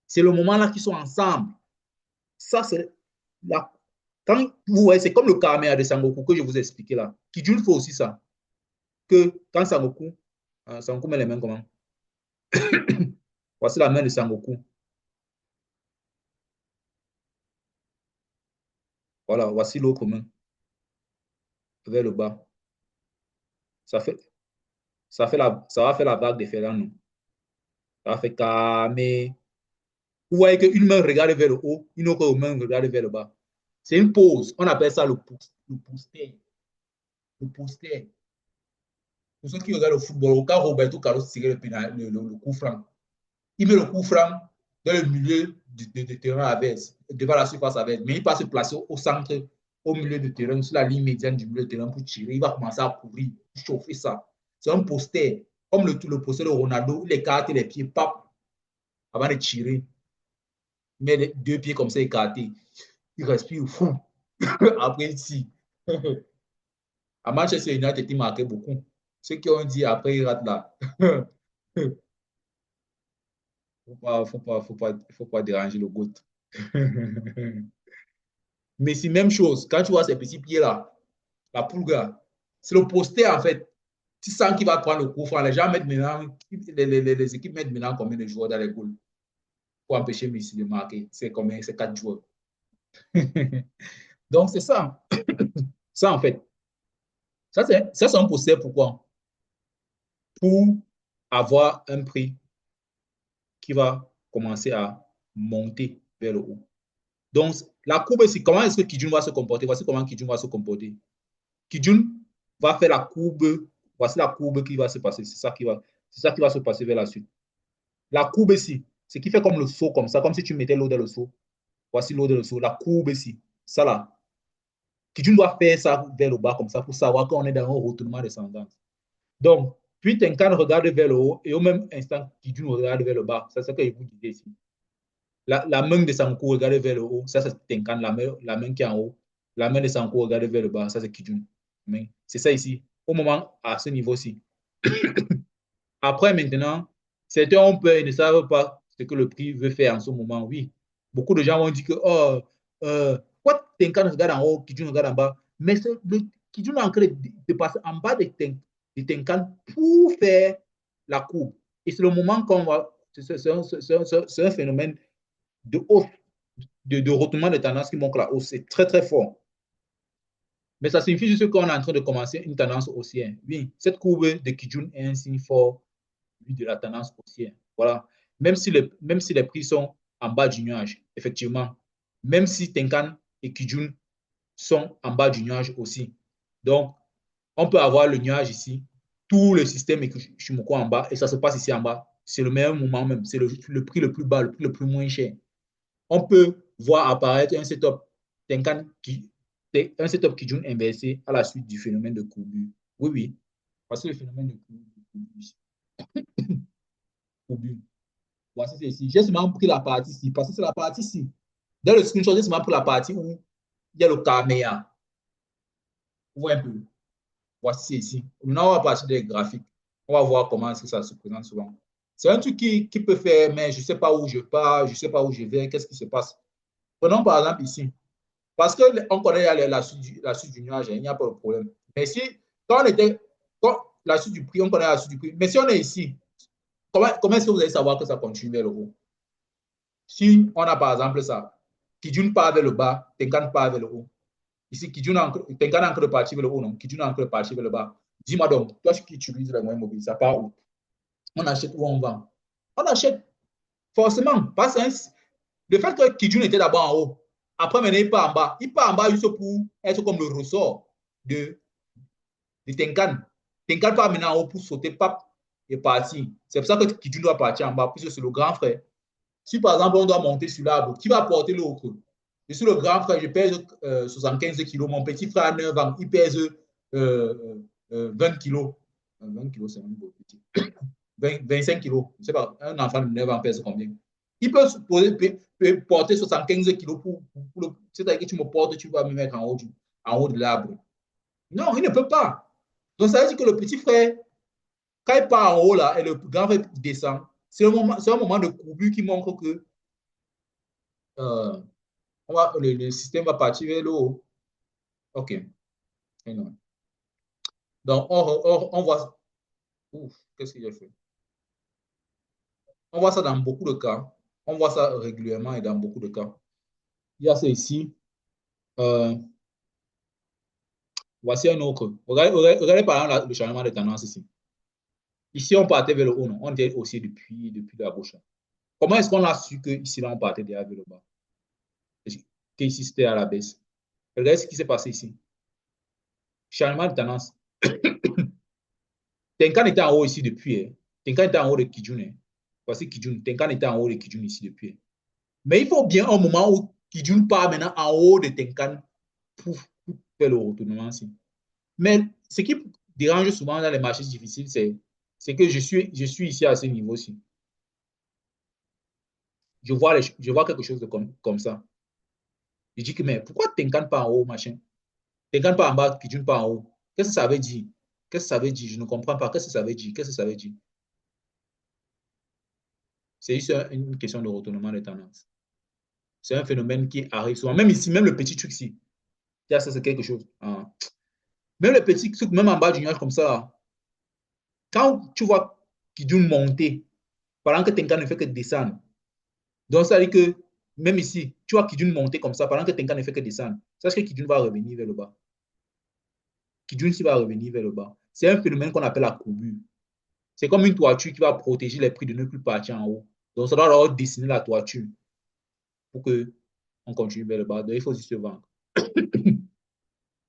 C'est le moment là qu'ils sont ensemble. Ça, c'est la... Quand vous voyez, c'est comme le Kamehameha de Sangoku que je vous ai expliqué là. Kijun fait aussi ça. Que quand Sangoku, Sangoku met les mains comment? Voici la main de Sangoku. Voilà, voici l'autre main vers le bas. Ça fait, ça va faire la vague de Ferrand. Ça va faire Kame. Vous voyez qu'une main regarde vers le haut, une autre main regarde vers le bas. C'est une pause. On appelle ça le poster. Le poster. Pour ceux qui regardent le football, au cas où Roberto Carlos tirait le coup franc, il met le coup franc dans le milieu de terrain adverse, devant la surface adverse, mais il va se placer au centre, au milieu de terrain, sur la ligne médiane du milieu de terrain pour tirer. Il va commencer à courir, chauffer ça. C'est un poster, comme le poster de Ronaldo, il écarte les pieds, pap, avant de tirer. Il met les deux pieds comme ça écartés. Il respire fou. Après, si. À Manchester United, il marquait beaucoup. Ceux qui ont dit après, il rate là. Faut pas déranger le goût. Mais c'est même chose. Quand tu vois ces petits pieds-là, la poulga, c'est le poster en fait. Tu sens qu'il va prendre le coup franc. Les gens mettent maintenant, les équipes mettent maintenant combien de joueurs dans les goals pour empêcher Messi de marquer. C'est combien? C'est 4 joueurs. Donc c'est ça. Ça en fait. Ça, c'est un poster pourquoi? Pour avoir un prix qui va commencer à monter vers le haut. Donc, la courbe, c'est comment est-ce que Kijun va se comporter? Voici comment Kijun va se comporter. Kijun va faire la courbe. Voici la courbe qui va se passer. C'est ça qui va se passer vers la suite. La courbe ici, ce qui fait comme le seau, comme ça, comme si tu mettais l'eau dans le seau. Voici l'eau dans le seau. La courbe ici, ça là. Kijun doit faire ça vers le bas comme ça pour savoir qu'on est dans un retournement descendant. Donc, puis Tenkan regarde vers le haut et au même instant, Kijun regarde vers le bas. C'est ce que je vous disais ici. La main de Sanko regarde vers le haut, ça c'est Tenkan, la main qui est en haut. La main de Sanko regarde vers le bas, ça c'est Kijun. C'est ça ici, au moment, à ce niveau-ci. Après, maintenant, certains ont peur et ne savent pas ce que le prix veut faire en ce moment. Oui, beaucoup de gens vont dire que, oh, pourquoi Tenkan regarde en haut, Kijun regarde en bas. Mais Kijun est en train de passer en bas de Tenkan pour faire la courbe. Et c'est le moment qu'on va. C'est un phénomène de hausse, de retournement de tendance qui montre la hausse. C'est très, très fort. Mais ça signifie juste qu'on est en train de commencer une tendance haussière. Oui, cette courbe de Kijun est un signe fort de la tendance haussière. Voilà. Même si les prix sont en bas du nuage, effectivement. Même si Tenkan et Kijun sont en bas du nuage aussi. Donc, on peut avoir le nuage ici, tout le système Ishimoku en bas, et ça se passe ici en bas. C'est le meilleur moment même. C'est le prix le plus bas, le prix le plus moins cher. On peut voir apparaître un setup Tenkan un setup Kijun inversé à la suite du phénomène de courbure. Oui, oui. Parce que le phénomène de courbure. Voici ceci. J'ai seulement pris la partie ici, parce que c'est la partie ici. Dans le screenshot, j'ai seulement pris la partie où il y a le Kamehameha. Vous voyez un peu. Voici ici. Maintenant, on va partir des graphiques. On va voir comment est-ce que ça se présente souvent. C'est un truc qui peut faire, mais je ne sais pas où je pars, je ne sais pas où je vais, qu'est-ce qui se passe. Prenons par exemple ici. Parce qu'on connaît la suite du nuage, il n'y a pas de problème. Mais si, quand la suite du prix, on connaît la suite du prix. Mais si on est ici, comment est-ce que vous allez savoir que ça continue vers le haut? Si on a par exemple ça, Kijun part vers le bas, Tenkan part vers le haut. Ici, Tenkan est en train de partir vers le haut, non? Kijun est en train de partir vers le bas. Dis-moi donc, toi qui utilises les moyens mobiles, ça part où? On achète ou on vend? On achète forcément. Parce que le fait que Kijun était d'abord en haut, après maintenant il part en bas. Il part en bas juste pour être comme le ressort de Tenkan. Tenkan part maintenant en haut pour sauter, pap, et partir. C'est pour ça que Kijun doit partir en bas, puisque c'est le grand frère. Si par exemple on doit monter sur l'arbre, qui va porter l'autre? Je suis le grand frère, je pèse 75 kilos. Mon petit frère a 9 ans, il pèse 20 kilos. 20 kilos, c'est un peu petit. 25 kilos. Je ne sais pas, un enfant de 9 ans pèse combien? Il peut porter 75 kilos c'est-à-dire que tu me portes, tu vas me mettre en haut de l'arbre. Non, il ne peut pas. Donc, ça veut dire que le petit frère, quand il part en haut là et le grand frère descend, c'est un moment de courbure qui montre que euh, le système va partir vers le haut. OK. Donc, on voit. Ouf, qu'est-ce que j'ai fait? On voit ça dans beaucoup de cas. On voit ça régulièrement et dans beaucoup de cas. Il y a ça ici. Euh, Voici un autre. Regardez par exemple le changement de tendance ici. Ici, on partait vers le haut, non? On était aussi depuis la gauche. Comment est-ce qu'on a su que ici, là, on partait déjà vers le bas? Que ici, c'était à la baisse. Regardez ce qui s'est passé ici. Changement de tendance. Tenkan était en haut ici depuis. Hein. Tenkan était en haut de Kijun. Voici Kijun. Tenkan était en haut de Kijun ici depuis. Mais il faut bien un moment où Kijun part maintenant en haut de Tenkan pour faire le retournement ici. Mais ce qui dérange souvent dans les marchés difficiles, c'est que je suis ici à ce niveau-ci. Je vois quelque chose de comme ça. Je dis que, mais pourquoi Tenkan pas en haut, machin? Tenkan pas en bas, Kijun pas en haut. Qu'est-ce que ça veut dire? Qu'est-ce que ça veut dire? Je ne comprends pas. Qu'est-ce que ça veut dire? Qu'est-ce que ça veut dire? C'est juste une question de retournement des tendances. C'est un phénomène qui arrive souvent. Même ici, même le petit truc ici. Ça, c'est quelque chose. Ah. Même le petit truc, même en bas du nuage comme ça, quand tu vois Kijun monter, pendant que Tenkan ne fait que descendre, donc ça veut dire que même ici, tu vois Kijun monter comme ça, pendant que Tenkan ne fait que descendre, sache que Kijun va revenir vers le bas. Kijun va revenir vers le bas. C'est un phénomène qu'on appelle la courbure. C'est comme une toiture qui va protéger les prix de ne plus partir en haut. Donc ça doit alors dessiner la toiture pour qu'on continue vers le bas. Donc il faut aussi se vendre.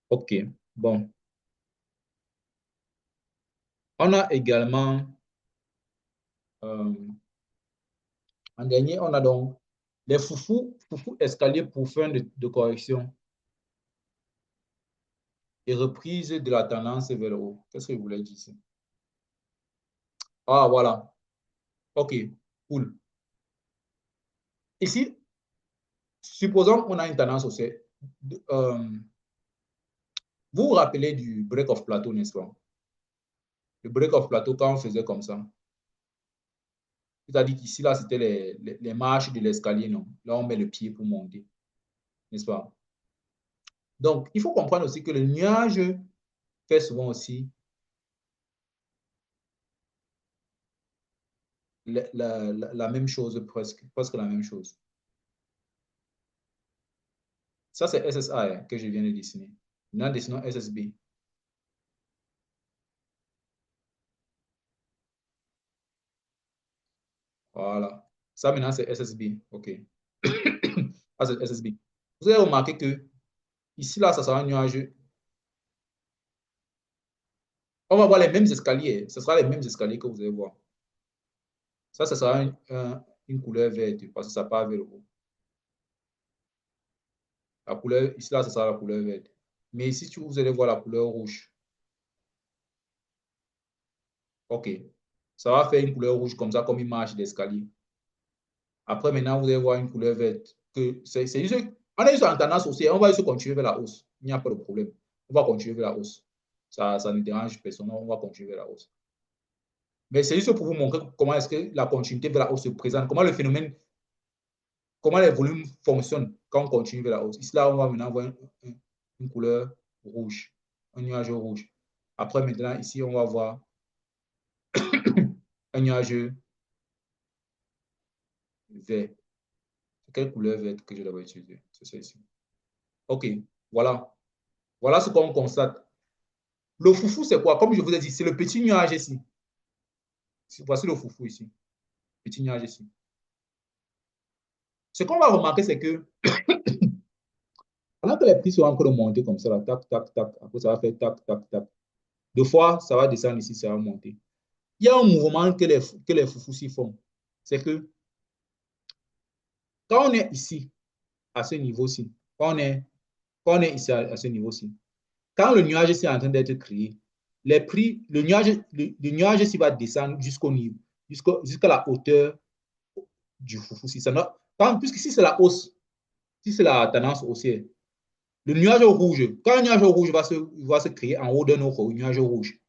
OK. Bon. On a également, euh, en dernier, on a donc les foufous escaliers pour fin de correction et reprise de la tendance vers le haut. Qu'est-ce que je voulais dire ici? Ah, voilà. OK. Cool. Ici, supposons qu'on a une tendance haussière. Vous vous rappelez du break of plateau, n'est-ce pas? Le break of plateau, quand on faisait comme ça. C'est-à-dire qu'ici, là, c'était les marches de l'escalier, non? Là, on met le pied pour monter, n'est-ce pas? Donc, il faut comprendre aussi que le nuage fait souvent aussi la même chose, presque la même chose. Ça, c'est SSA hein, que je viens de dessiner. Maintenant, dessinons SSB. Voilà. Ça, maintenant, c'est SSB. OK. Ça, c'est SSB. Vous avez remarqué que ici, là, ça sera un nuage. On va voir les mêmes escaliers. Ce sera les mêmes escaliers que vous allez voir. Ça sera une couleur verte parce que ça part vers le haut. La couleur, ici, là, ce sera la couleur verte. Mais ici, vous allez voir la couleur rouge. OK. Ça va faire une couleur rouge comme ça, comme une marche d'escalier. Après, maintenant, vous allez voir une couleur verte. C'est juste, on est juste en tendance haussière. On va juste continuer vers la hausse. Il n'y a pas de problème. On va continuer vers la hausse. Ça ne dérange personne. On va continuer vers la hausse. Mais c'est juste pour vous montrer comment est-ce que la continuité vers la hausse se présente. Comment le phénomène, comment les volumes fonctionnent quand on continue vers la hausse. Ici, là, on va maintenant voir une couleur rouge. Un nuage rouge. Après, maintenant, ici, on va voir un nuage vert. Quelle couleur verte que je dois utiliser? C'est ça ici. OK, voilà. Voilà ce qu'on constate. Le foufou, c'est quoi? Comme je vous ai dit, c'est le petit nuage ici. Voici le foufou ici. Petit nuage ici. Ce qu'on va remarquer, c'est que pendant que les prix sont en train de monter comme ça, là, tac, tac, tac, après ça va faire tac, tac, tac. Deux fois, ça va descendre ici, ça va monter. Il y a un mouvement que les foufous s'y font. C'est que quand on est ici, à ce niveau-ci, quand on est ici à ce niveau-ci, quand le nuage est en train d'être créé, les prix, le nuage ici va descendre jusqu'au niveau, jusqu'à la hauteur du foufou. Si ça puisque si c'est la hausse, si c'est la tendance haussière, le nuage rouge, quand un nuage rouge va se créer en haut d'un autre nuage rouge,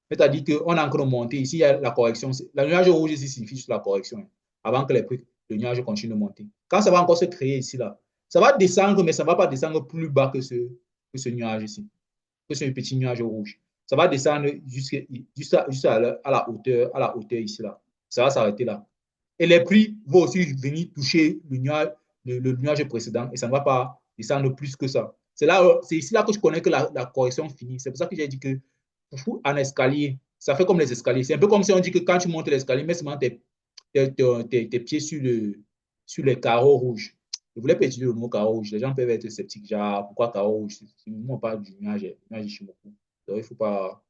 c'est-à-dire qu'on est en train de monter, ici il y a la correction, le nuage rouge ici signifie juste la correction, avant que le nuage continue de monter. Quand ça va encore se créer ici, là, ça va descendre, mais ça ne va pas descendre plus bas que ce nuage ici, que ce petit nuage rouge. Ça va descendre juste à la hauteur ici, là. Ça va s'arrêter là. Et les prix vont aussi venir toucher le nuage précédent et ça ne va pas descendre plus que ça. C'est ici là que je connais que la correction finit. C'est pour ça que j'ai dit que en escalier, ça fait comme les escaliers. C'est un peu comme si on dit que quand tu montes l'escalier, mets seulement tes pieds sur les carreaux rouges. Je voulais pas utiliser le mot carreau rouge. Les gens peuvent être sceptiques. Genre, pourquoi carreau rouge? Moi, on parle du nuage Ishimoku. Donc, il ne faut pas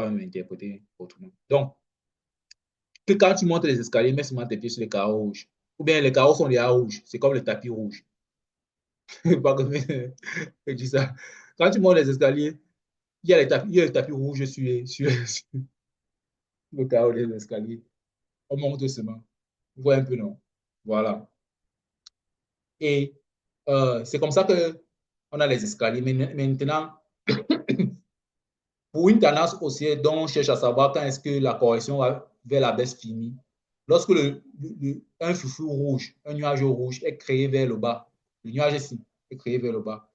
m'interpréter autrement. Donc, que quand tu montes les escaliers, mets seulement tes pieds sur les carreaux rouges. Ou bien les carreaux sont déjà rouges. C'est comme le tapis rouge. Pas que je dis ça. Quand tu montes les escaliers, il y a le tapis rouge sur le carreau des escaliers. On monte seulement. Vous voyez un peu, non? Voilà. Et c'est comme ça que on a les escaliers. Mais maintenant, pour une tendance haussière dont on cherche à savoir quand est-ce que la correction vers la baisse finit, lorsque un foufou rouge, un nuage rouge est créé vers le bas, le nuage ici est créé vers le bas,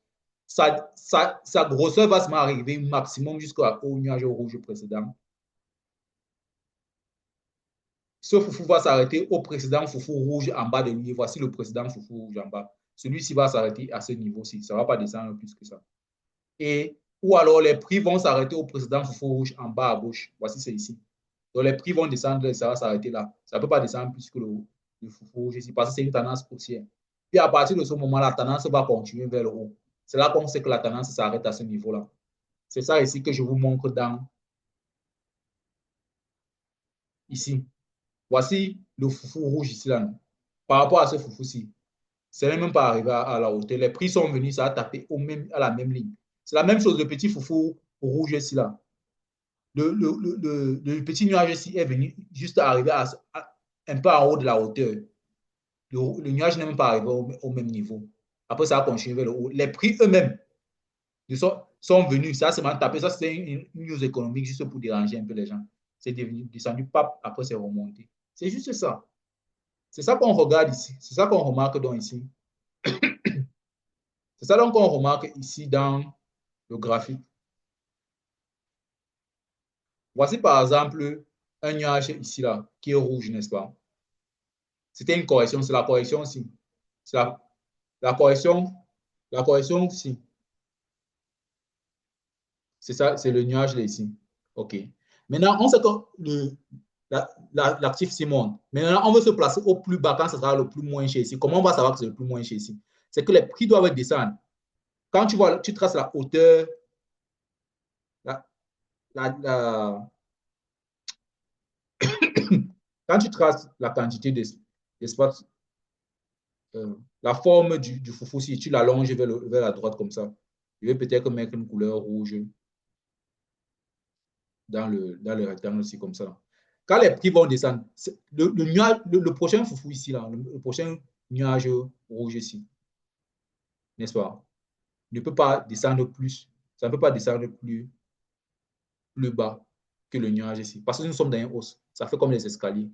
sa grosseur va se arriver maximum jusqu'au nuage rouge précédent. Ce foufou va s'arrêter au précédent foufou rouge en bas de lui. Voici le précédent foufou rouge en bas. Celui-ci va s'arrêter à ce niveau-ci. Ça ne va pas descendre plus que ça. Et, ou alors les prix vont s'arrêter au précédent foufou rouge en bas à gauche. Voici, c'est ici. Donc les prix vont descendre et ça va s'arrêter là. Ça ne peut pas descendre plus que le foufou rouge ici parce que c'est une tendance haussière. Puis à partir de ce moment, la tendance va continuer vers le haut. C'est là qu'on sait que la tendance s'arrête à ce niveau-là. C'est ça ici que je vous montre dans ici. Voici le foufou rouge ici là. Par rapport à ce foufou-ci, ce n'est même pas arrivé à la hauteur. Les prix sont venus, ça a tapé à la même ligne. C'est la même chose, le petit foufou rouge ici là. Le petit nuage ici est venu juste arriver un peu en haut de la hauteur. Le nuage n'est même pas arrivé au même niveau. Après, ça a continué vers le haut. Les prix eux-mêmes sont venus. Ça, c'est tapé. Ça, c'est une news économique juste pour déranger un peu les gens. C'est descendu, pap, après, c'est remonté. C'est juste ça. C'est ça qu'on regarde ici. C'est ça qu'on remarque donc ici. C'est ça donc qu'on remarque ici dans le graphique. Voici par exemple un nuage ici là qui est rouge, n'est-ce pas? C'était une correction, c'est la correction aussi. C'est la correction aussi. C'est ça, c'est le nuage là ici. OK. Maintenant, on sait que l'actif s'y monte. Maintenant, on veut se placer au plus bas quand ce sera le plus moins cher ici. Comment on va savoir que c'est le plus moins cher ici? C'est que les prix doivent descendre. Quand tu vois, tu traces la hauteur, la, la, quand tu traces la quantité d'espace, la forme du foufou, si tu l'allonges vers la droite comme ça, je vais peut-être mettre une couleur rouge dans le rectangle aussi comme ça. Quand les prix vont descendre, le prochain foufou ici, là, le prochain nuage rouge ici, n'est-ce pas, ne peut pas descendre plus, ça ne peut pas descendre plus bas que le nuage ici, parce que nous sommes dans une hausse. Ça fait comme les escaliers.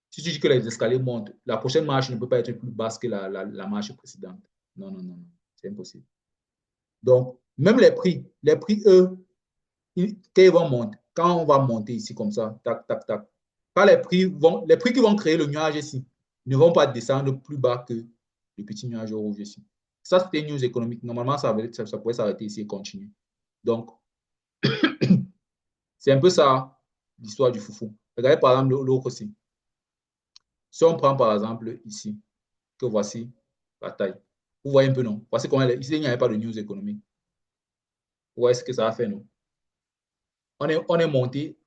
Si tu dis que les escaliers montent, la prochaine marche ne peut pas être plus basse que la marche précédente. Non, non, non, non. C'est impossible. Donc, même les prix, eux, quand ils vont monter, quand on va monter ici comme ça, tac, tac, tac, quand les prix qui vont créer le nuage ici ne vont pas descendre plus bas que le petit nuage rouge ici. Ça, c'était une news économique. Normalement, ça pourrait s'arrêter ici et continuer. Donc, c'est un peu ça, l'histoire du foufou. Regardez par exemple l'autre aussi. Si on prend par exemple ici, que voici la taille. Vous voyez un peu, non? Voici comment ici, il n'y avait pas de news économique. Vous voyez ce que ça a fait, non? On est monté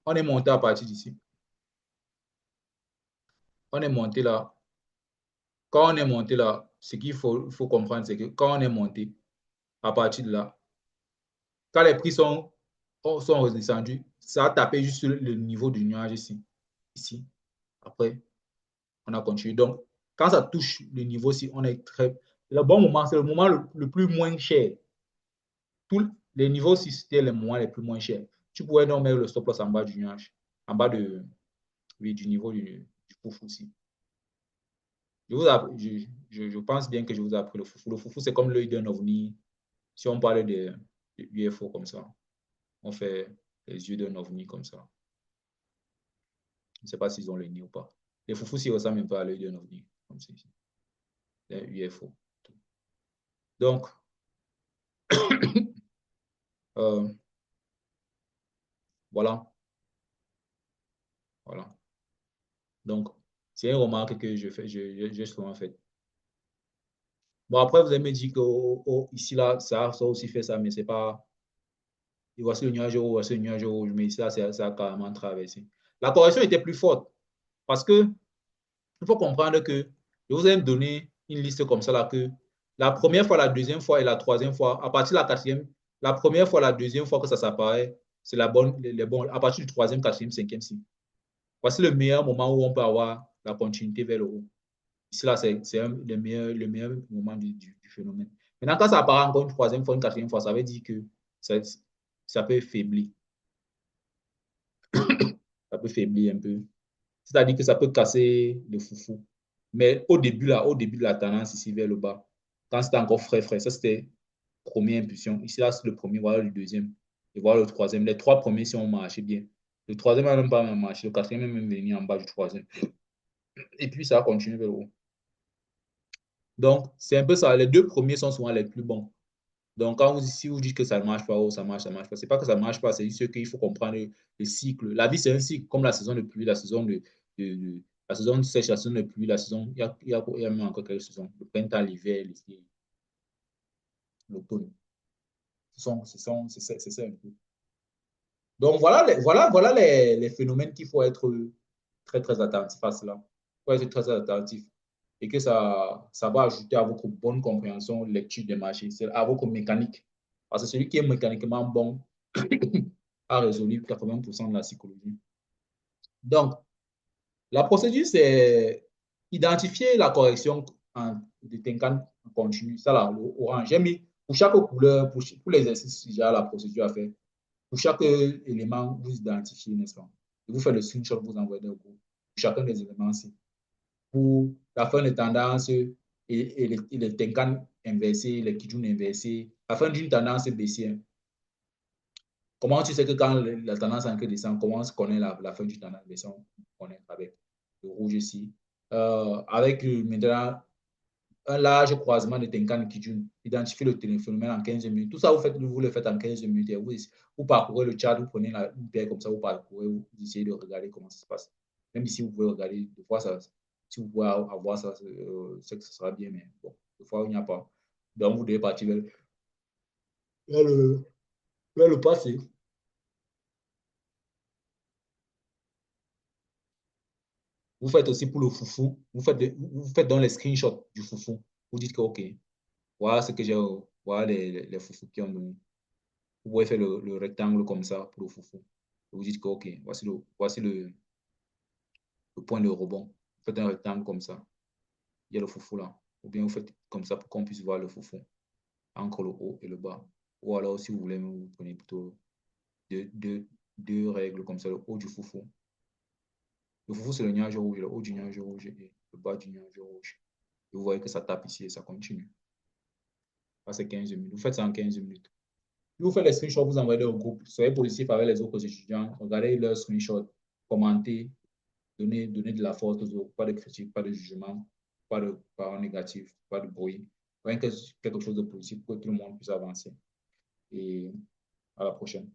à partir d'ici. On est monté là. Quand on est monté là, ce qu'il faut comprendre, c'est que quand on est monté, à partir de là, quand les prix sont redescendus, ça a tapé juste le niveau du nuage ici. Ici. Après, on a continué. Donc, quand ça touche le niveau ci, on est très... Le bon moment, c'est le moment le plus moins cher. Tous les niveaux ci, c'était les moments les plus moins chers. Tu pouvais donc mettre le stop loss en bas du nuage, en bas de, oui, du niveau du foufou aussi. Je pense bien que je vous ai appris le foufou. Le foufou, c'est comme l'œil d'un ovni. Si on parle de UFO comme ça, on fait les yeux d'un ovni comme ça. Je ne sais pas s'ils ont le nez ou pas. Les foufous, s'ils ressemblent un peu à l'œil d'un ovni, comme ça. Les UFO. Donc, euh, voilà. Voilà. Donc, c'est une remarque que je fais, j'ai souvent faite. Bon, après, vous allez me dire que ici, là, ça aussi fait ça, mais c'est pas. Et voici le nuage rouge, voici le nuage rouge, mais ici, là, ça a carrément traversé. La correction était plus forte parce que il faut comprendre que je vous ai donné une liste comme ça, là, que la première fois, la deuxième fois et la troisième fois, à partir de la quatrième, la première fois, la deuxième fois que ça s'apparaît, c'est la bonne, les bons, à partir du troisième, quatrième, cinquième signe. Voici le meilleur moment où on peut avoir la continuité vers le haut. Ici, là, c'est le meilleur moment du phénomène. Maintenant, quand ça apparaît encore une troisième fois, une quatrième fois, ça veut dire que ça, ça peut faiblir. Ça peut faiblir un peu. C'est-à-dire que ça peut casser le foufou. Mais au début, là, au début de la tendance ici vers le bas, quand c'était encore frais, frais, ça c'était première impulsion. Ici, là, c'est le premier, voilà le deuxième. Et voilà le troisième. Les trois premiers, si on marchait bien. Le troisième n'a même pas marché. Le quatrième est même venu en bas du troisième. Et puis, ça a continué vers le haut. Donc, c'est un peu ça. Les deux premiers sont souvent les plus bons. Donc, si vous dites que ça ne marche pas, oh, ça marche pas. Ce n'est pas que ça ne marche pas, c'est juste qu'il faut comprendre le cycle. La vie, c'est un cycle, comme la saison de pluie, la saison la saison sèche, la saison de pluie, la saison. Il y a même encore quelques saisons. Le printemps, l'hiver, l'automne. C'est ça un peu. Donc, voilà les phénomènes qu'il faut être très, très attentif à cela. Il faut être très, très attentif. Et que ça va ajouter à votre bonne compréhension, lecture des marchés, à votre mécanique. Parce que celui qui est mécaniquement bon a résolu 80% de la psychologie. Donc, la procédure, c'est identifier la correction de Tenkan en continu. Ça là, orange. J'ai mis pour chaque couleur, pour l'exercice, j'ai la procédure à faire. Pour chaque élément, vous identifiez, n'est-ce pas? Et vous faites le screenshot, vous envoyez au groupe. Pour chacun des éléments-ci. Pour la fin de tendance les Tenkan inversés, les Kijun inversés, la fin d'une tendance baissière. Comment tu sais que quand la tendance en descend, comment on connaît la fin d'une tendance baissière? On connaît avec le rouge ici. Avec maintenant un large croisement de Tenkan Kijun, identifier le phénomène en 15 minutes. Tout ça, vous le faites en 15 minutes. Et vous parcourez le chat, vous prenez une paire comme ça, vous parcourez, vous essayez de regarder comment ça se passe. Même si vous pouvez regarder, des fois, si vous pouvez avoir ça, c'est que ce sera bien, mais bon, des fois, il n'y a pas. Donc, vous devez partir vers le, vers le passé. Vous faites aussi pour le foufou, vous faites dans les screenshots du foufou. Vous dites que, OK, voilà ce que j'ai, voilà les foufous qui ont donné. Vous pouvez faire le rectangle comme ça pour le foufou. Vous dites que, OK, voici le point de rebond. Vous faites un rectangle comme ça. Il y a le foufou là. Ou bien vous faites comme ça pour qu'on puisse voir le foufou entre le haut et le bas. Ou alors, si vous voulez, vous prenez plutôt deux règles comme ça, le haut du foufou. Le foufou, c'est le nuage rouge, le haut du nuage rouge et le bas du nuage rouge. Et vous voyez que ça tape ici et ça continue. Ça, c'est 15 minutes. Vous faites ça en 15 minutes. Vous faites les screenshots, vous envoyez au groupe. Soyez positif avec les autres étudiants. Regardez leurs screenshots, commentez, donnez de la force aux autres. Pas de critique, pas de jugement, pas de parole négative, pas de bruit. Rien que quelque chose de positif pour que tout le monde puisse avancer. Et à la prochaine.